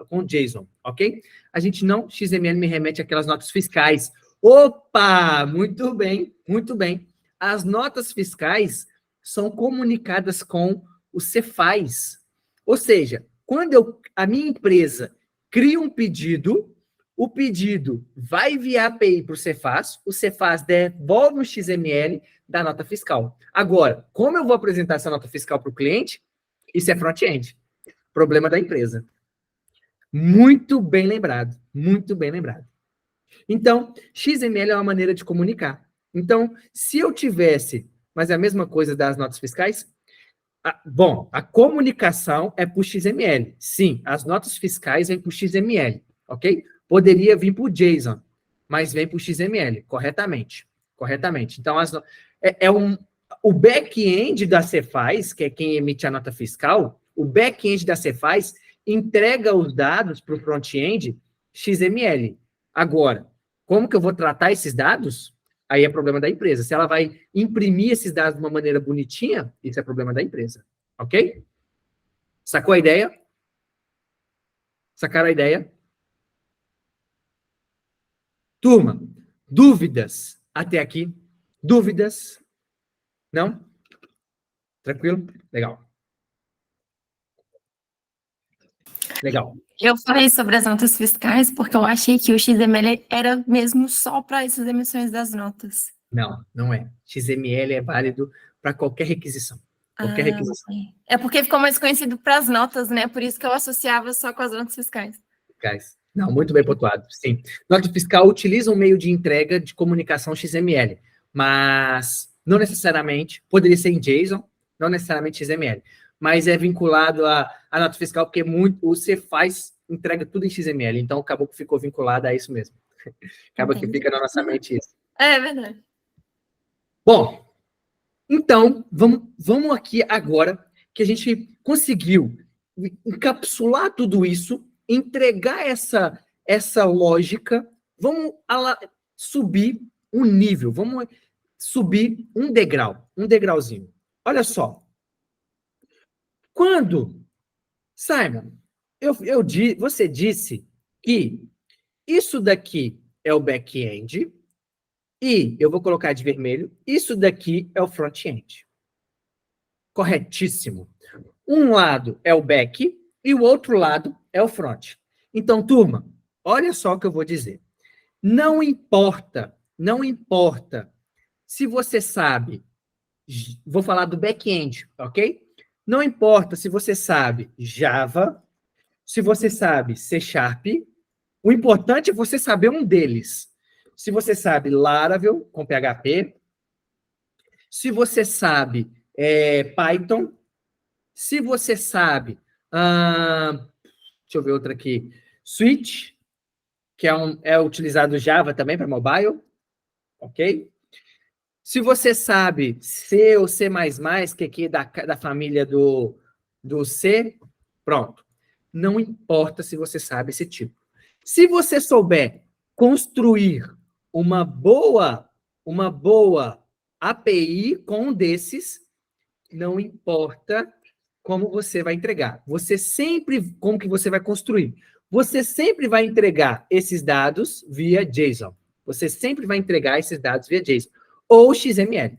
com JSON, ok? A gente não, XML me remete àquelas notas fiscais. Opa! Muito bem, muito bem. As notas fiscais são comunicadas com o Cefaz. Ou seja, quando a minha empresa cria um pedido, o pedido vai via API para o Cefaz devolve o XML da nota fiscal. Agora, como eu vou apresentar essa nota fiscal para o cliente? Isso é front-end. Problema da empresa. Muito bem lembrado. Muito bem lembrado. Então, XML é uma maneira de comunicar. Então, se eu tivesse, mas é a mesma coisa das notas fiscais, a comunicação é por XML. Sim, as notas fiscais vêm por XML, ok? Poderia vir por JSON, mas vem por XML, corretamente. Então, o back-end da Cefaz, que é quem emite a nota fiscal, o back-end da Cefaz entrega os dados para o front-end XML. Agora, como que eu vou tratar esses dados? Aí é problema da empresa. Se ela vai imprimir esses dados de uma maneira bonitinha, isso é problema da empresa. Ok? Sacou a ideia? Sacaram a ideia? Turma, dúvidas até aqui? Dúvidas? Não? Tranquilo? Legal. Legal. Eu falei sobre as notas fiscais porque eu achei que o XML era mesmo só para essas emissões das notas. Não, não é. XML é válido para qualquer requisição. Qualquer requisição. É porque ficou mais conhecido para as notas, né? Por isso que eu associava só com as notas fiscais. Não, muito bem pontuado, sim. Nota fiscal utiliza um meio de entrega de comunicação XML, mas não necessariamente, poderia ser em JSON, não necessariamente XML, mas é vinculado à nota fiscal, porque o Cefaz entrega tudo em XML, então acabou que ficou vinculado a isso mesmo. Acaba que fica na nossa mente isso. É verdade. Bom, então, vamos aqui agora que a gente conseguiu encapsular tudo isso, entregar essa lógica, vamos subir um nível, vamos subir um degrauzinho. Olha só. Quando, Simon, você disse que isso daqui é o back-end e eu vou colocar de vermelho, isso daqui é o front-end. Corretíssimo. Um lado é o back e o outro lado é o front. Então, turma, olha só o que eu vou dizer. Não importa se você sabe, vou falar do back-end, ok? Não importa se você sabe Java, se você sabe C#, o importante é você saber um deles. Se você sabe Laravel com PHP, se você sabe Python, se você sabe, deixa eu ver outra aqui, Switch, que é utilizado Java também para mobile, ok? Se você sabe C ou C++, que aqui é da família do C, pronto. Não importa se você sabe esse tipo. Se você souber construir uma boa API com um desses, não importa como você vai entregar. Como que você vai construir? Você sempre vai entregar esses dados via JSON. Você sempre vai entregar esses dados via JSON. Ou XML.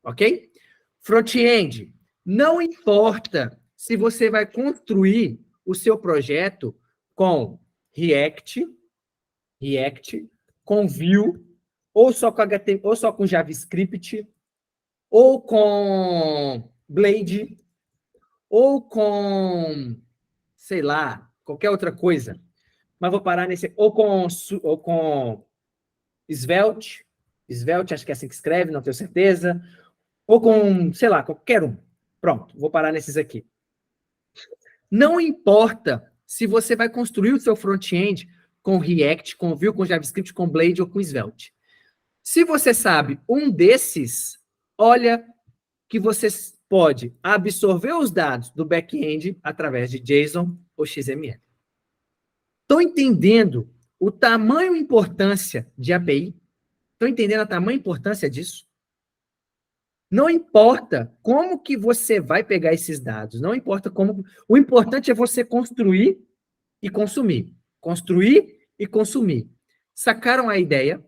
Ok? Front-end. Não importa se você vai construir o seu projeto com React, com Vue, ou só com HTML, ou só com JavaScript, ou com Blade, ou com, sei lá, qualquer outra coisa. Mas vou parar nesse... Ou com Svelte, acho que é assim que escreve, não tenho certeza. Ou com, sei lá, qualquer um. Pronto, vou parar nesses aqui. Não importa se você vai construir o seu front-end com React, com Vue, com JavaScript, com Blade ou com Svelte. Se você sabe um desses, olha que você pode absorver os dados do back-end através de JSON ou XML. Estão entendendo o tamanho e importância de API? Estão entendendo a tamanha importância disso? Não importa como que você vai pegar esses dados, não importa como... O importante é você construir e consumir. Construir e consumir. Sacaram a ideia?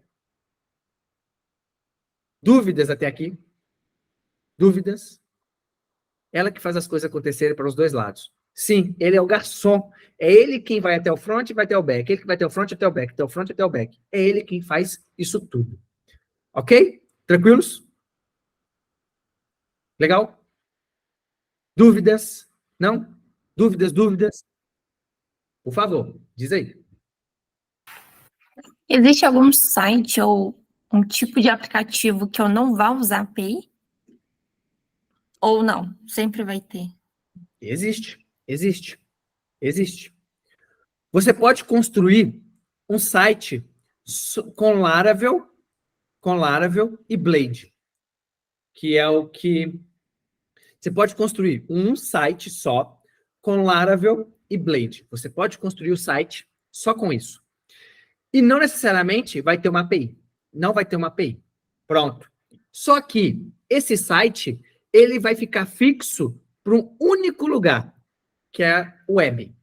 Dúvidas até aqui? Dúvidas? Ela que faz as coisas acontecerem para os dois lados. Sim, ele é o garçom. É ele quem vai até o front e vai até o back. Ele que vai até o front até o back, até o front até o back. É ele quem faz isso tudo. Ok? Tranquilos? Legal? Dúvidas? Não? Dúvidas? Por favor, diz aí. Existe algum site ou um tipo de aplicativo que eu não vá usar API? Ou não? Sempre vai ter. Existe. Você pode construir um site com Laravel e Blade, que é o que... Você pode construir um site só com Laravel e Blade. Você pode construir o site só com isso. E não necessariamente vai ter uma API. Não vai ter uma API. Pronto. Só que esse site, ele vai ficar fixo para um único lugar, que é o web.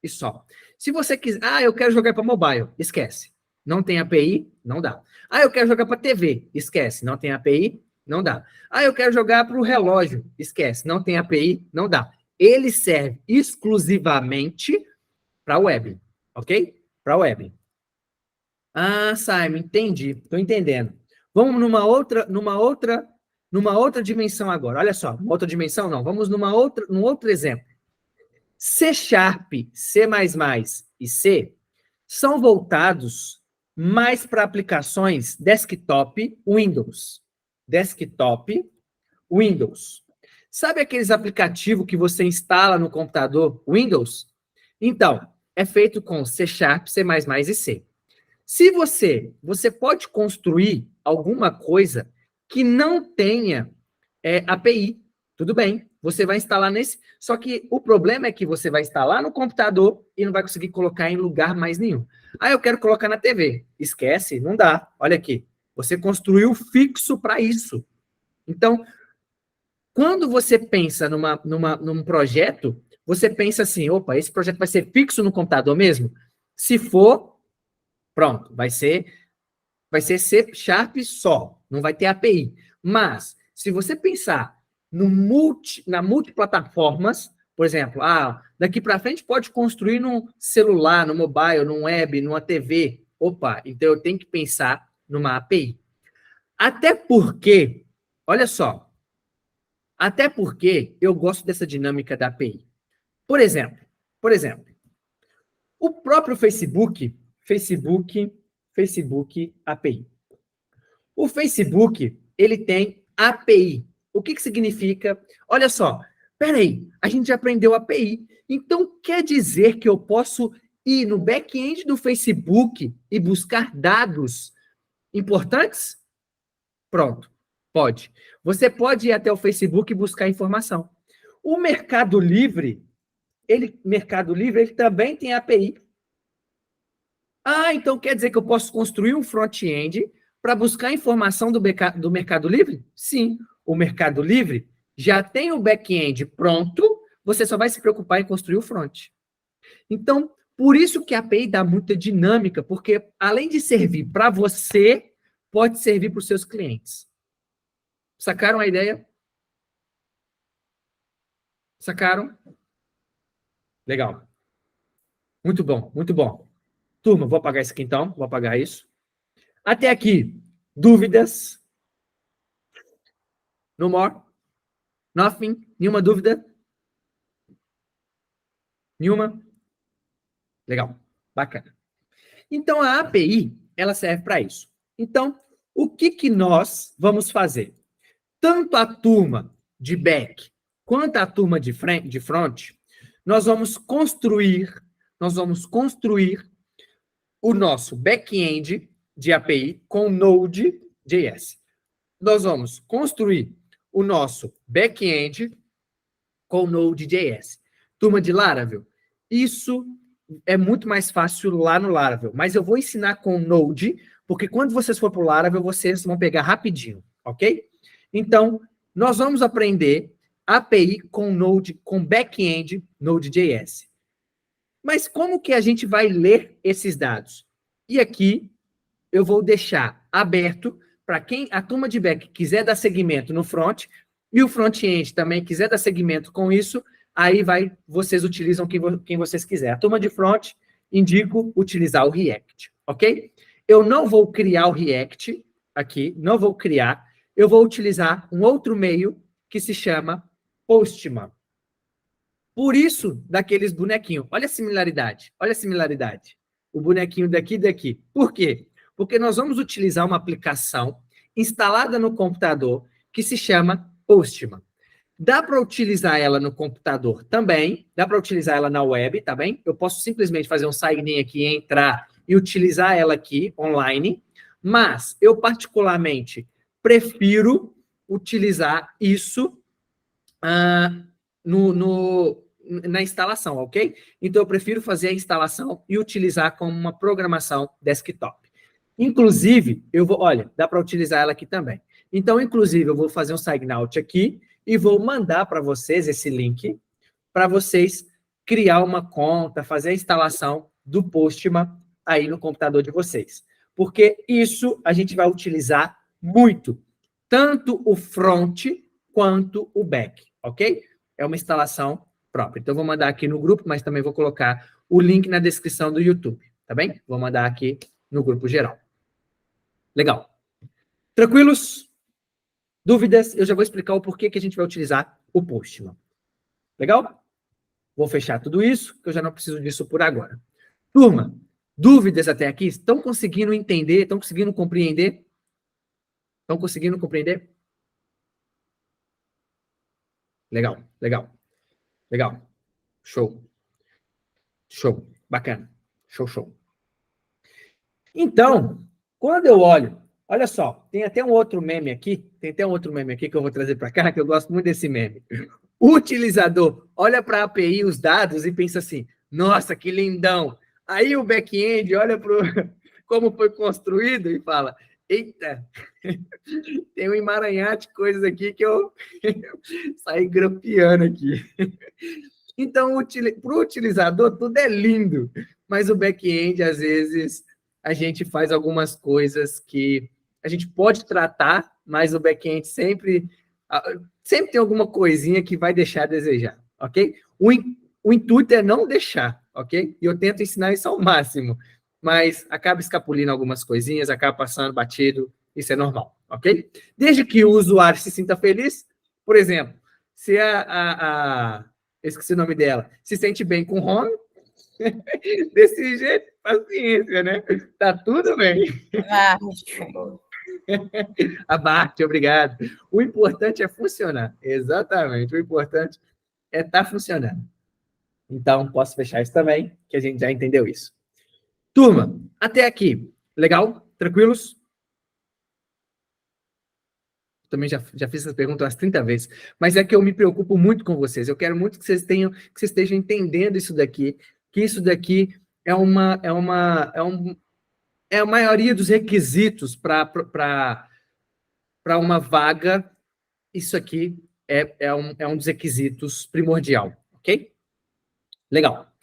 E só. Se você quiser... eu quero jogar para mobile. Esquece. Não tem API, não dá. Eu quero jogar para TV. Esquece. Não tem API, não dá. Eu quero jogar para o relógio. Esquece. Não tem API, não dá. Ele serve exclusivamente para web. Ok? Para web. Simon, entendi. Estou entendendo. Vamos numa outra dimensão agora. Olha só. Uma outra dimensão, não. Vamos num outro exemplo. C#, C++ e C são voltados mais para aplicações desktop Windows. desktop, Windows. Sabe aqueles aplicativos que você instala no computador Windows? Então, é feito com C#, C++ e C. Se você pode construir alguma coisa que não tenha API, tudo bem, você vai instalar nesse, só que o problema é que você vai instalar no computador e não vai conseguir colocar em lugar mais nenhum. Ah, eu quero colocar na TV. Esquece, não dá. Olha aqui, você construiu fixo para isso. Então, quando você pensa num projeto, você pensa assim, opa, esse projeto vai ser fixo no computador mesmo? Se for, pronto, vai ser C# só, não vai ter API. Mas, se você pensar na multiplataformas, por exemplo, daqui para frente pode construir num celular, no mobile, num web, numa TV. Opa, então eu tenho que pensar numa API. Até porque, olha só, eu gosto dessa dinâmica da API. Por exemplo, o próprio Facebook API. O Facebook, ele tem API. O que significa? Olha só, peraí, a gente já aprendeu API. Então, quer dizer que eu posso ir no back-end do Facebook e buscar dados importantes? Pronto, pode. Você pode ir até o Facebook e buscar informação. O Mercado Livre, ele também tem API. Então quer dizer que eu posso construir um front-end para buscar informação do Mercado Livre? Sim, o Mercado Livre já tem o back-end pronto, você só vai se preocupar em construir o front. Então, por isso que a API dá muita dinâmica, porque além de servir para você, pode servir para os seus clientes. Sacaram a ideia? Sacaram? Legal. Muito bom, muito bom. Turma, vou apagar isso aqui então, vou apagar isso. Até aqui, dúvidas? No more? Nothing? Nenhuma dúvida? Nenhuma? Legal, bacana. Então, a API, ela serve para isso. Então, o que nós vamos fazer? Tanto a turma de back quanto a turma de front, nós vamos construir o nosso back-end de API com Node.js. Nós vamos construir o nosso back-end com Node.js. Turma de Laravel, isso é muito mais fácil lá no Laravel, mas eu vou ensinar com Node, porque quando vocês for para o Laravel, vocês vão pegar rapidinho, ok? Então, nós vamos aprender API com Node, com back-end Node.js. Mas como que a gente vai ler esses dados? E aqui eu vou deixar aberto para quem a turma de back quiser dar segmento no front e o front-end também quiser dar segmento com isso, aí vocês utilizam quem vocês quiserem. A turma de front, indico utilizar o React, ok? Eu não vou criar o React aqui, não vou criar. Eu vou utilizar um outro meio que se chama Postman. Por isso, daqueles bonequinhos. Olha a similaridade. O bonequinho daqui e daqui. Por quê? Porque nós vamos utilizar uma aplicação instalada no computador que se chama Postman. Dá para utilizar ela no computador também, dá para utilizar ela na web, tá bem? Eu posso simplesmente fazer um sign-in aqui, entrar e utilizar ela aqui online, mas eu particularmente prefiro utilizar isso na instalação, ok? Então, eu prefiro fazer a instalação e utilizar como uma programação desktop. Inclusive, dá para utilizar ela aqui também. Então, inclusive, eu vou fazer um sign out aqui e vou mandar para vocês esse link para vocês criar uma conta, fazer a instalação do Postman aí no computador de vocês. Porque isso a gente vai utilizar muito, tanto o front quanto o back, ok? É uma instalação própria. Então, eu vou mandar aqui no grupo, mas também vou colocar o link na descrição do YouTube, tá bem? Vou mandar aqui no grupo geral. Legal. Tranquilos? Dúvidas? Eu já vou explicar o porquê que a gente vai utilizar o Postman. Legal? Vou fechar tudo isso, que eu já não preciso disso por agora. Turma, dúvidas até aqui? Estão conseguindo entender? Estão conseguindo compreender? Estão conseguindo compreender? Legal, legal, legal. Show. Show. Bacana. Show, show. Então, quando eu olho, olha só, tem até um outro meme aqui, que eu vou trazer para cá, que eu gosto muito desse meme. O utilizador olha para a API os dados e pensa assim, nossa, que lindão. Aí o back-end olha para como foi construído e fala, eita, tem um emaranhado de coisas aqui que eu saí grampeando aqui. Então, para o utilizador, tudo é lindo, mas o back-end, às vezes, a gente faz algumas coisas que a gente pode tratar, mas o back-end sempre tem alguma coisinha que vai deixar a desejar, ok? O intuito é não deixar, ok? E eu tento ensinar isso ao máximo, mas acaba escapulindo algumas coisinhas, acaba passando batido, isso é normal, ok? Desde que o usuário se sinta feliz, por exemplo, se eu esqueci o nome dela, se sente bem com home, desse jeito, paciência, né? Tá tudo bem. A Bart, obrigado. O importante é funcionar. Exatamente. O importante é estar funcionando. Então, posso fechar isso também, que a gente já entendeu isso. Turma, até aqui. Legal? Tranquilos? Também já fiz essa pergunta umas 30 vezes. Mas é que eu me preocupo muito com vocês. Eu quero muito que vocês estejam entendendo isso daqui, que isso daqui é a maioria dos requisitos para uma vaga. Isso aqui é um dos requisitos primordial, ok? Legal.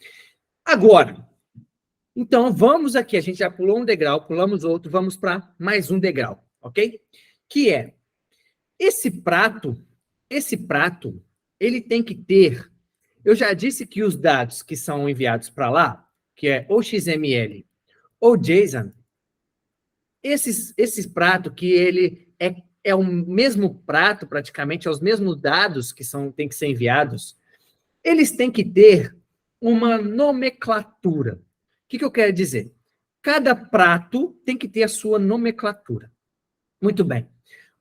Agora, então, vamos aqui. A gente já pulou um degrau, pulamos outro, vamos para mais um degrau, ok? Que é, esse prato, ele tem que ter... Eu já disse que os dados que são enviados para lá, que é ou XML ou JSON, esse prato que ele é o mesmo prato, praticamente, é os mesmos dados que têm que ser enviados, eles têm que ter uma nomenclatura. O que eu quero dizer? Cada prato tem que ter a sua nomenclatura. Muito bem.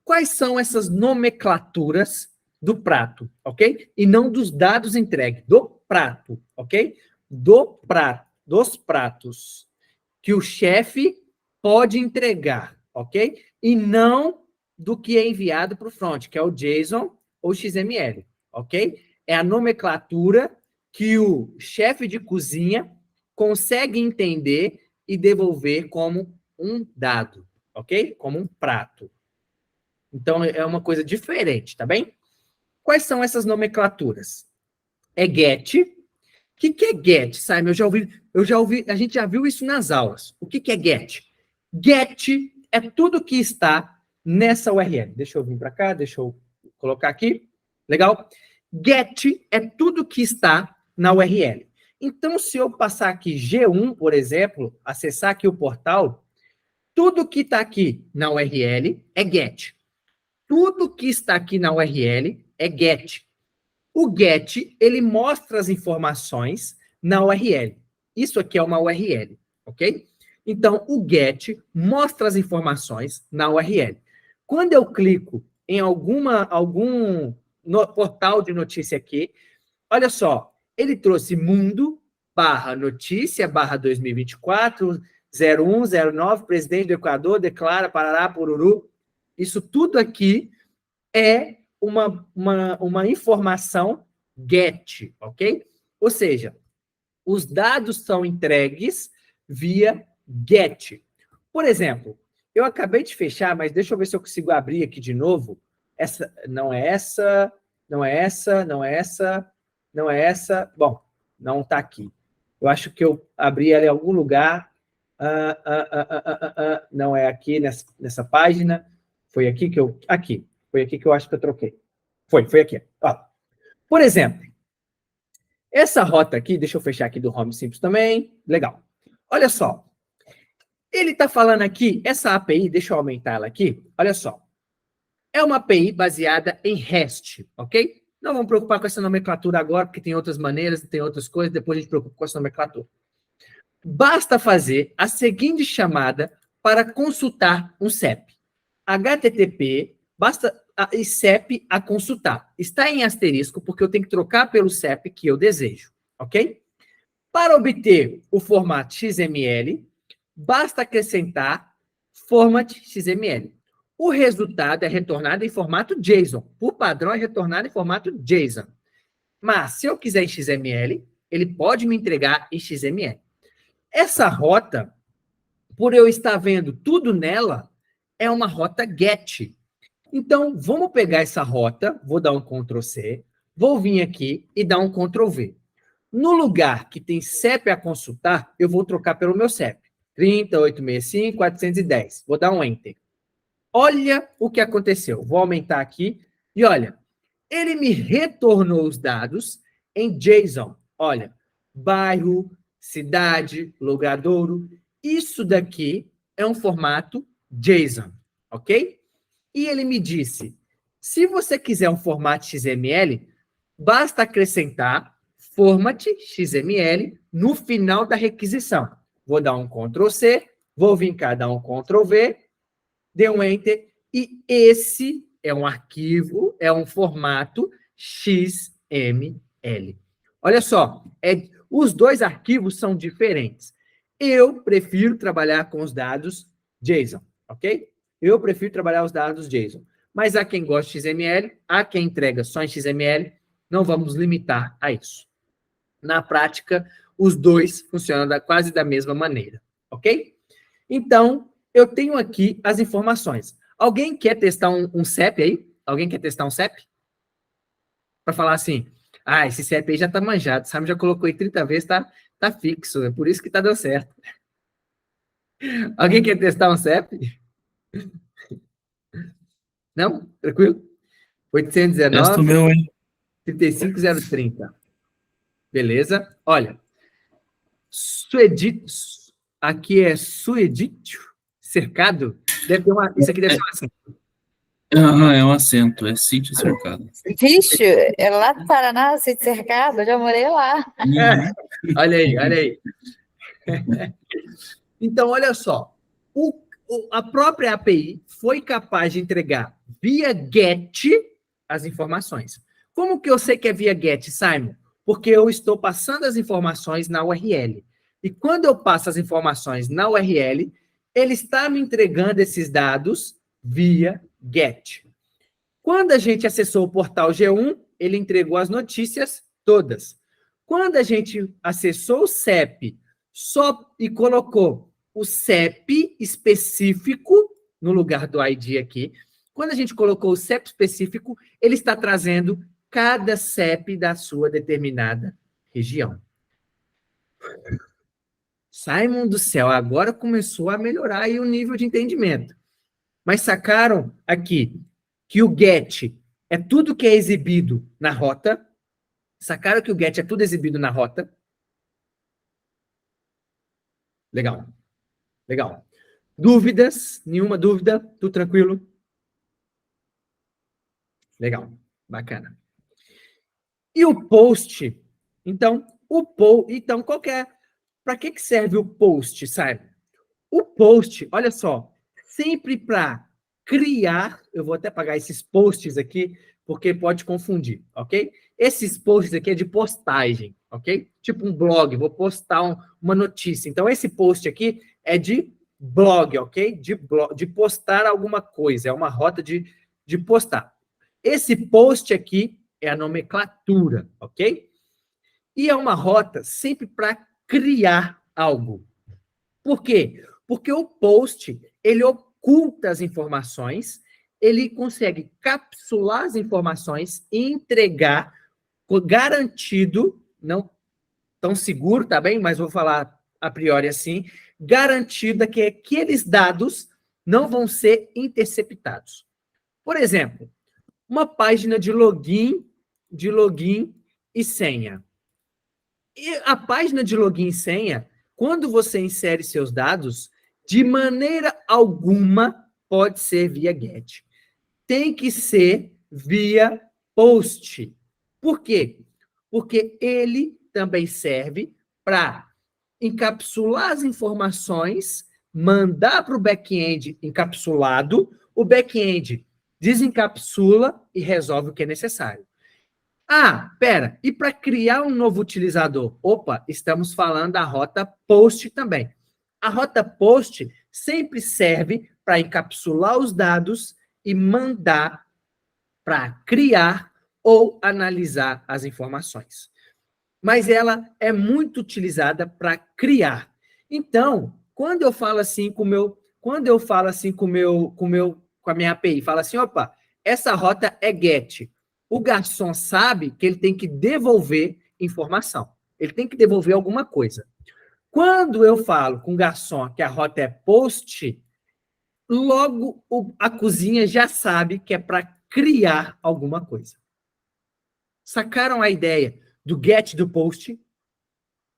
Quais são essas nomenclaturas do prato, ok? E não dos dados entregues, do prato, ok? Dos pratos que o chefe pode entregar, ok? E não do que é enviado para o front, que é o JSON ou XML, ok? É a nomenclatura que o chefe de cozinha consegue entender e devolver como um dado, ok? Como um prato. Então, é uma coisa diferente, tá bem? Quais são essas nomenclaturas? É get. O que é get, Simon? Eu já ouvi, a gente já viu isso nas aulas. O que é get? Get é tudo que está nessa URL. Deixa eu vir para cá, deixa eu colocar aqui. Legal? Get é tudo que está na URL. Então, se eu passar aqui G1, por exemplo, acessar aqui o portal, tudo que está aqui na URL é get. Tudo que está aqui na URL é get. O get, ele mostra as informações na URL. Isso aqui é uma URL, ok? Então, o get mostra as informações na URL. Quando eu clico em algum portal de notícia aqui, olha só, ele trouxe mundo/notícia/2024, 0109, presidente do Equador declara Parará, Pururu. Isso tudo aqui é uma informação get, ok? Ou seja, os dados são entregues via get. Por exemplo, eu acabei de fechar, mas deixa eu ver se eu consigo abrir aqui de novo. Essa, não é essa, não é essa, não é essa, não é essa. Bom, não está aqui. Eu acho que eu abri ela em algum lugar. Não é aqui nessa página. Foi aqui que eu... Aqui. Foi aqui que eu acho que eu troquei. Foi aqui. Ó. Por exemplo, essa rota aqui, deixa eu fechar aqui do Home Simples também. Legal. Olha só. Ele está falando aqui, essa API, deixa eu aumentar ela aqui. Olha só. É uma API baseada em REST, ok? Não vamos preocupar com essa nomenclatura agora, porque tem outras maneiras, tem outras coisas, depois a gente preocupa com essa nomenclatura. Basta fazer a seguinte chamada para consultar um CEP. HTTP, basta e CEP a consultar. Está em asterisco porque eu tenho que trocar pelo CEP que eu desejo, ok? Para obter o formato XML, basta acrescentar format XML. O resultado é retornado em formato JSON. Por padrão, é retornado em formato JSON. Mas, se eu quiser em XML, ele pode me entregar em XML. Essa rota, por eu estar vendo tudo nela, é uma rota GET. Então, vamos pegar essa rota, vou dar um Ctrl+C, vou vir aqui e dar um Ctrl+V. No lugar que tem CEP a consultar, eu vou trocar pelo meu CEP. 30865-410. Vou dar um Enter. Olha o que aconteceu. Vou aumentar aqui. E olha, ele me retornou os dados em JSON. Olha, bairro, cidade, logradouro. Isso daqui é um formato JSON, ok? E ele me disse, se você quiser um formato XML, basta acrescentar format XML no final da requisição. Vou dar um Ctrl+C, vou vir cá, dar um Ctrl+V, dê um Enter, e esse é um arquivo, é um formato XML. Olha só, os dois arquivos são diferentes. Eu prefiro trabalhar com os dados JSON, ok? Eu prefiro trabalhar os dados JSON. Mas há quem goste de XML, há quem entrega só em XML, não vamos limitar a isso. Na prática, os dois funcionam quase da mesma maneira, ok? Então, eu tenho aqui as informações. Alguém quer testar um CEP aí? Alguém quer testar um CEP? Para falar assim, esse CEP aí já está manjado, sabe? Já colocou aí 30 vezes, tá fixo, é por isso que está dando certo. Alguém quer testar um CEP? Não? Tranquilo? 819 Testa o meu, hein? 35030. Beleza? Olha, Suedito, aqui é Suedito, cercado, deve ter isso aqui deve ser um acento. É um acento, é sítio cercado. Vixe, é lá do Paraná, sítio cercado, eu já morei lá. Olha aí, olha aí. Então, olha só, a própria API foi capaz de entregar via GET as informações. Como que eu sei que é via GET, Simon? Porque eu estou passando as informações na URL. E quando eu passo as informações na URL, ele está me entregando esses dados via GET. Quando a gente acessou o portal G1, ele entregou as notícias todas. Quando a gente acessou o CEP e colocou o CEP específico no lugar do ID aqui, quando a gente colocou o CEP específico, ele está trazendo cada CEP da sua determinada região. Simon do céu, agora começou a melhorar aí o nível de entendimento. Mas sacaram aqui que o GET é tudo que é exibido na rota? Sacaram que o GET é tudo exibido na rota? Legal. Legal. Dúvidas? Nenhuma dúvida? Tudo tranquilo? Legal. Bacana. E o post? Então, qual que é? Para que serve o post, sabe? O post, olha só, sempre para criar, eu vou até apagar esses posts aqui, porque pode confundir, ok? Esses posts aqui é de postagem, ok? Tipo um blog, vou postar uma notícia. Então, esse post aqui é de blog, ok? De postar alguma coisa, é uma rota de postar. Esse post aqui é a nomenclatura, ok? E é uma rota sempre para criar algo. Por quê? Porque o post, ele oculta as informações, ele consegue capsular as informações e entregar garantido, não tão seguro, tá bem? Mas vou falar a priori assim, garantida que aqueles dados não vão ser interceptados. Por exemplo, uma página de login e senha. E a página de login e senha, quando você insere seus dados, de maneira alguma pode ser via GET. Tem que ser via post. Por quê? Porque ele também serve para encapsular as informações, mandar para o back-end encapsulado, o back-end desencapsula e resolve o que é necessário. Ah, pera, e para criar um novo utilizador? Opa, estamos falando da rota POST também. A rota POST sempre serve para encapsular os dados e mandar para criar ou analisar as informações. Mas ela é muito utilizada para criar. Então, quando eu falo assim com a minha API, fala assim, opa, essa rota é GET. O garçom sabe que ele tem que devolver informação. Ele tem que devolver alguma coisa. Quando eu falo com o garçom que a rota é POST, logo a cozinha já sabe que é para criar alguma coisa. Sacaram a ideia do GET e do POST?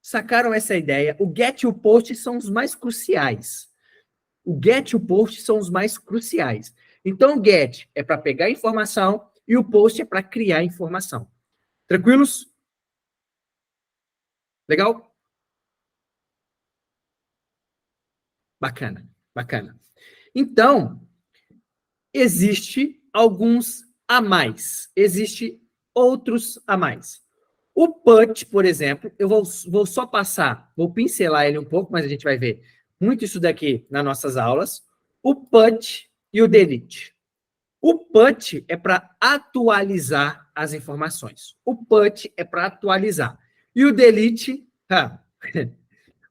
Sacaram essa ideia? O GET e o POST são os mais cruciais. O GET e o POST são os mais cruciais. Então, o GET é para pegar informação e o POST é para criar informação. Tranquilos? Legal? Bacana, bacana. Então, existe alguns a mais. Existe outros a mais. O PUT, por exemplo, eu vou só passar, vou pincelar ele um pouco, mas a gente vai ver muito isso daqui nas nossas aulas. O PUT e o DELETE. O PUT é para atualizar as informações. O PUT é para atualizar. E o DELETE...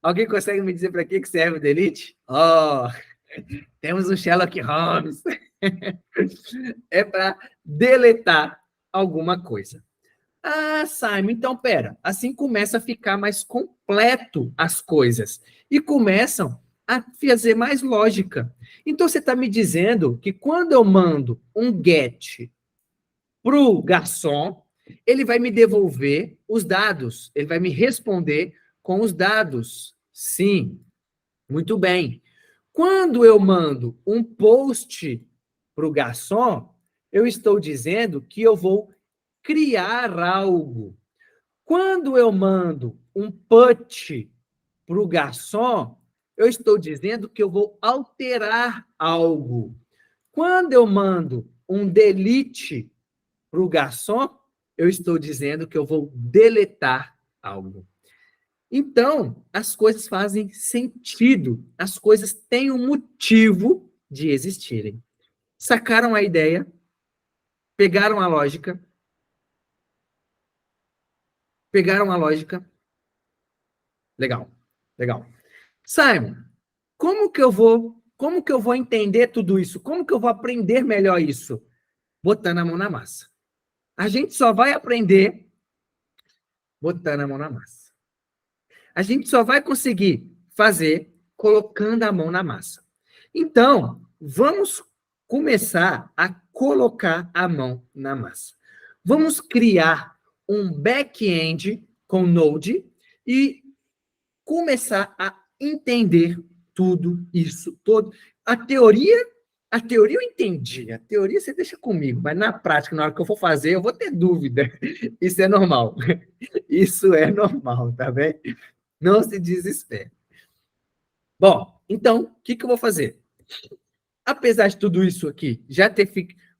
Alguém consegue me dizer para que serve o DELETE? Temos um Sherlock Holmes. É para deletar alguma coisa. Ah, Simon, então, pera. Assim começa a ficar mais completo as coisas. E começam a fazer mais lógica. Então, você está me dizendo que quando eu mando um GET para o garçom, ele vai me devolver os dados. Ele vai me responder com os dados. Sim, muito bem. Quando eu mando um POST para o garçom, eu estou dizendo que eu vou criar algo. Quando eu mando um PUT para o garçom, eu estou dizendo que eu vou alterar algo. Quando eu mando um DELETE para o garçom, eu estou dizendo que eu vou deletar algo. Então, as coisas fazem sentido. As coisas têm um motivo de existirem. Sacaram a ideia? Pegaram a lógica? Pegaram a lógica? Legal, legal. Simon, como que eu vou entender tudo isso? Como que eu vou aprender melhor isso? Botando a mão na massa. A gente só vai aprender botando a mão na massa. A gente só vai conseguir fazer colocando a mão na massa. Então, vamos começar a colocar a mão na massa. Vamos criar um back-end com Node e começar a entender tudo isso, a teoria eu entendi, a teoria você deixa comigo, mas na prática, na hora que eu for fazer, eu vou ter dúvida. Isso é normal. Isso é normal, tá bem? Não se desespere. Bom, então, o que eu vou fazer? Apesar de tudo isso aqui,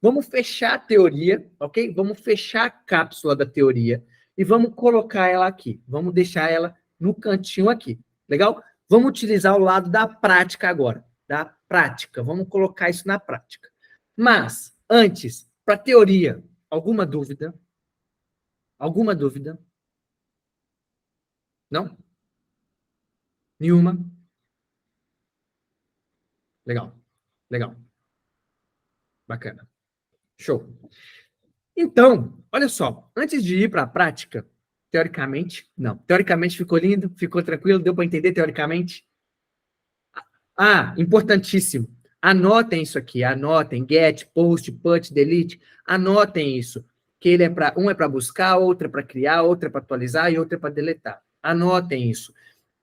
vamos fechar a teoria, ok? Vamos fechar a cápsula da teoria e vamos colocar ela aqui. Vamos deixar ela no cantinho aqui. Legal? Vamos utilizar o lado da prática agora. Da prática. Vamos colocar isso na prática. Mas, antes, para a teoria, alguma dúvida? Alguma dúvida? Não? Nenhuma? Legal. Legal. Bacana. Show. Então, olha só, antes de ir para a prática, teoricamente, não. Teoricamente ficou lindo, ficou tranquilo, deu para entender teoricamente? Ah, importantíssimo. Anotem isso aqui, anotem, get, post, put, delete, anotem isso. Que ele um é para buscar, outro é para criar, outro é para atualizar e outro é para deletar. Anotem isso.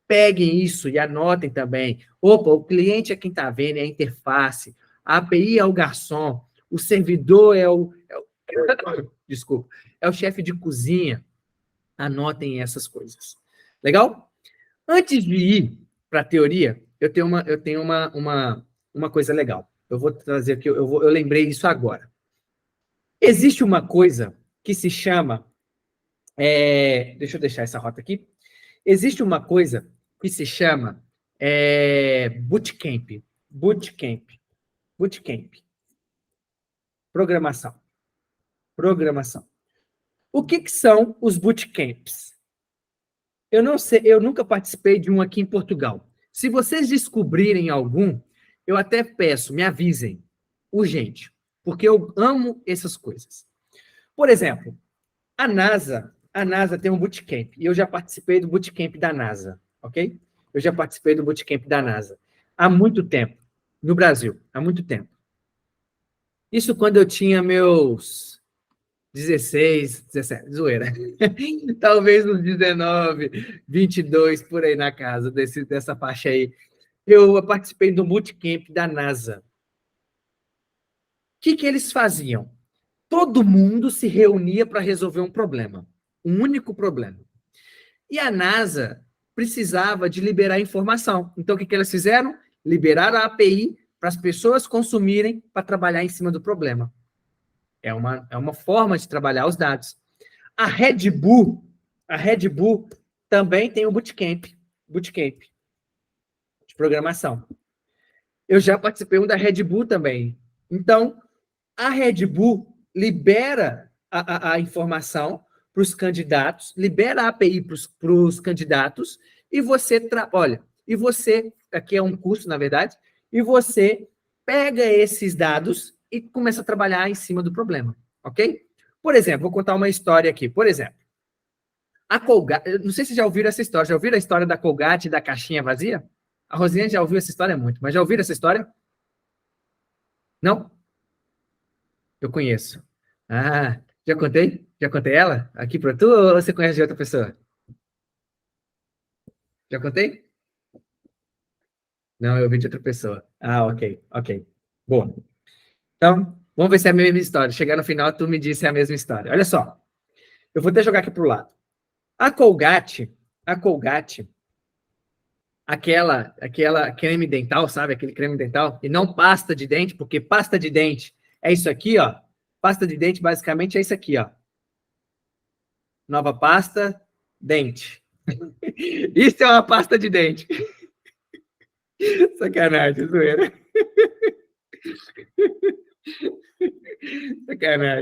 Peguem isso e anotem também. Opa, o cliente é quem está vendo, é a interface. A API é o garçom. O servidor desculpa, é o chefe de cozinha. Anotem essas coisas. Legal? Antes de ir para a teoria, eu tenho uma coisa legal. Eu vou trazer aqui, eu lembrei disso agora. Existe uma coisa que se chama... deixa eu deixar essa rota aqui. Existe uma coisa que se chama bootcamp. Bootcamp. Bootcamp. Programação. Programação. O que são os bootcamps? Eu não sei, eu nunca participei de um aqui em Portugal. Se vocês descobrirem algum, eu até peço, me avisem, urgente, porque eu amo essas coisas. Por exemplo, a NASA tem um bootcamp, e eu já participei do bootcamp da NASA, ok? Eu já participei do bootcamp da NASA há muito tempo, no Brasil, há muito tempo. Isso quando eu tinha meus 16, 17, zoeira. Talvez uns 19, 22, por aí na casa, dessa faixa aí. Eu participei do bootcamp da NASA. O que eles faziam? Todo mundo se reunia para resolver um problema. Um único problema. E a NASA precisava de liberar informação. Então, o que eles fizeram? Liberaram a API para as pessoas consumirem para trabalhar em cima do problema. É uma forma de trabalhar os dados. A Red Bull também tem o bootcamp de programação. Eu já participei da Red Bull também. Então, a Red Bull libera a informação para os candidatos, libera a API para os candidatos, e você, aqui é um curso, na verdade, e você pega esses dados e começa a trabalhar em cima do problema, ok? Por exemplo, vou contar uma história aqui. Por exemplo, a Colgate, não sei se já ouviram essa história. Já ouviram a história da Colgate e da caixinha vazia? A Rosinha já ouviu essa história muito, mas já ouviram essa história? Não? Eu conheço. Ah, já contei? Já contei ela aqui para tu ou você conhece de outra pessoa? Já contei? Não, eu ouvi de outra pessoa. Ah, ok. Boa. Então, vamos ver se é a mesma história. Chegar no final, tu me disse a mesma história. Olha só. Eu vou até jogar aqui pro lado. A Colgate, aquela creme dental, sabe? Aquele creme dental. E não pasta de dente, porque pasta de dente é isso aqui, ó. Pasta de dente, basicamente, é isso aqui, ó. Nova pasta, dente. Isso é uma pasta de dente. Sacanagem, zoeira.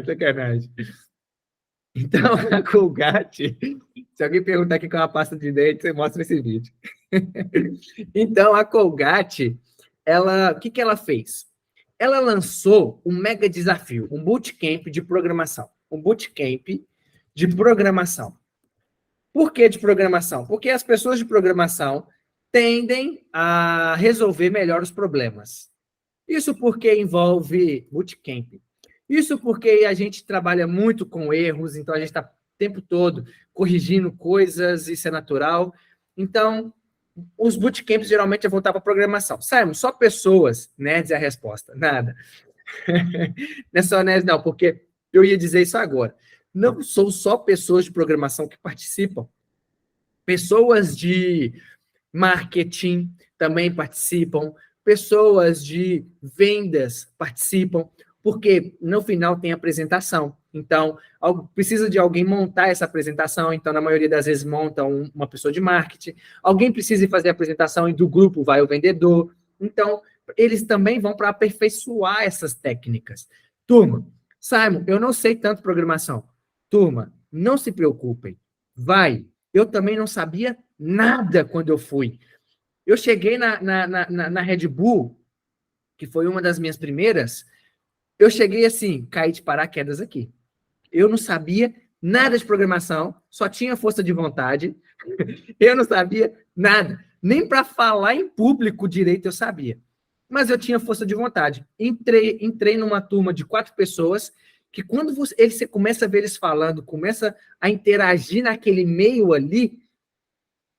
Sacanagem. Então, a Colgate, se alguém perguntar aqui qual é a pasta de dente, você mostra esse vídeo. Então, a Colgate, o que ela fez? Ela lançou um mega desafio, um bootcamp de programação. Por que de programação? Porque as pessoas de programação tendem a resolver melhor os problemas. Isso porque envolve bootcamp. Isso porque a gente trabalha muito com erros, então a gente está o tempo todo corrigindo coisas, isso é natural. Então, os bootcamps geralmente é voltar para a programação. Simon, só pessoas nerds é a resposta. Nada. Não é só nerds, não, porque eu ia dizer isso agora. Não são só pessoas de programação que participam. Pessoas de marketing também participam. Pessoas de vendas participam, porque no final tem apresentação. Então, precisa de alguém montar essa apresentação, então, na maioria das vezes, monta uma pessoa de marketing. Alguém precisa fazer a apresentação e do grupo vai o vendedor. Então, eles também vão para aperfeiçoar essas técnicas. Turma, Simon, eu não sei tanto programação. Turma, não se preocupem. Vai. Eu também não sabia nada quando eu fui. Eu cheguei na Red Bull, que foi uma das minhas primeiras, eu cheguei assim, caí de paraquedas aqui. Eu não sabia nada de programação, só tinha força de vontade, eu não sabia nada. Nem para falar em público direito eu sabia. Mas eu tinha força de vontade. Entrei numa turma de 4 pessoas, que quando você começa a ver eles falando, começa a interagir naquele meio ali,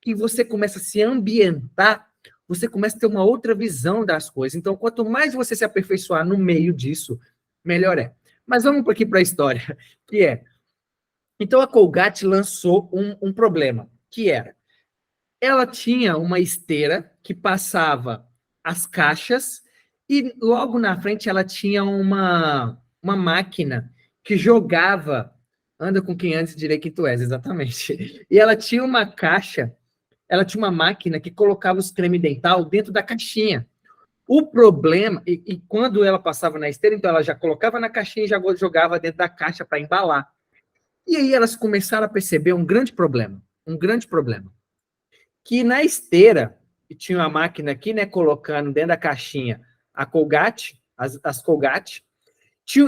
que você começa a se ambientar, você começa a ter uma outra visão das coisas. Então, quanto mais você se aperfeiçoar no meio disso, melhor é. Mas vamos aqui para a história, que é... Então, a Colgate lançou um problema, que era... Ela tinha uma esteira que passava as caixas e logo na frente ela tinha uma máquina que jogava, anda com quem antes direi que tu és, exatamente. E ela tinha uma caixa, ela tinha uma máquina que colocava os creme dental dentro da caixinha. O problema, e quando ela passava na esteira, então ela já colocava na caixinha e já jogava dentro da caixa para embalar. E aí elas começaram a perceber um grande problema, que na esteira, e tinha uma máquina aqui, né, colocando dentro da caixinha a Colgate, as Colgate,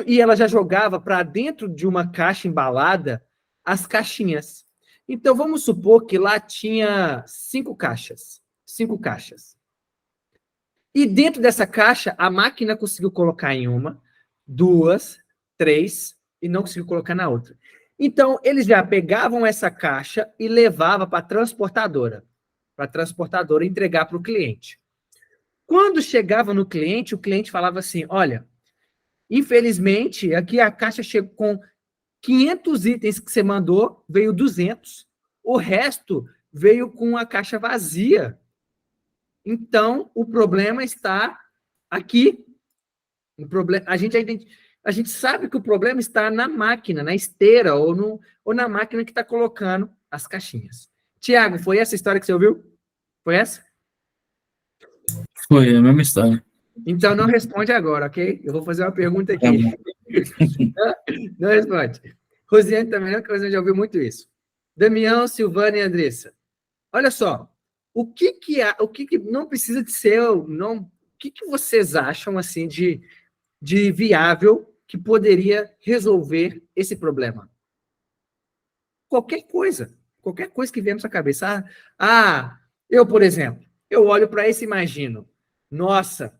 e ela já jogava para dentro de uma caixa embalada as caixinhas. Então, vamos supor que lá tinha 5 caixas. 5 caixas. E dentro dessa caixa, a máquina conseguiu colocar em uma, 2, 3, e não conseguiu colocar na outra. Então, eles já pegavam essa caixa e levavam para a transportadora entregar para o cliente. Quando chegava no cliente, o cliente falava assim, olha, infelizmente, aqui a caixa chegou com 500 itens que você mandou, veio 200. O resto veio com a caixa vazia. Então, o problema está aqui. A gente sabe que o problema está na máquina, na esteira, ou na máquina que está colocando as caixinhas. Tiago, foi essa história que você ouviu? Foi essa? Foi a mesma história. Então, não responde agora, ok? Eu vou fazer uma pergunta aqui. Não responde. Rosiane também não, porque a Rosiane já ouviu muito isso. Damião, Silvana e Andressa. Olha só, o que não precisa de ser, o que vocês acham assim de viável que poderia resolver esse problema? Qualquer coisa que vier na sua cabeça. Eu, por exemplo, eu olho para isso e imagino, nossa,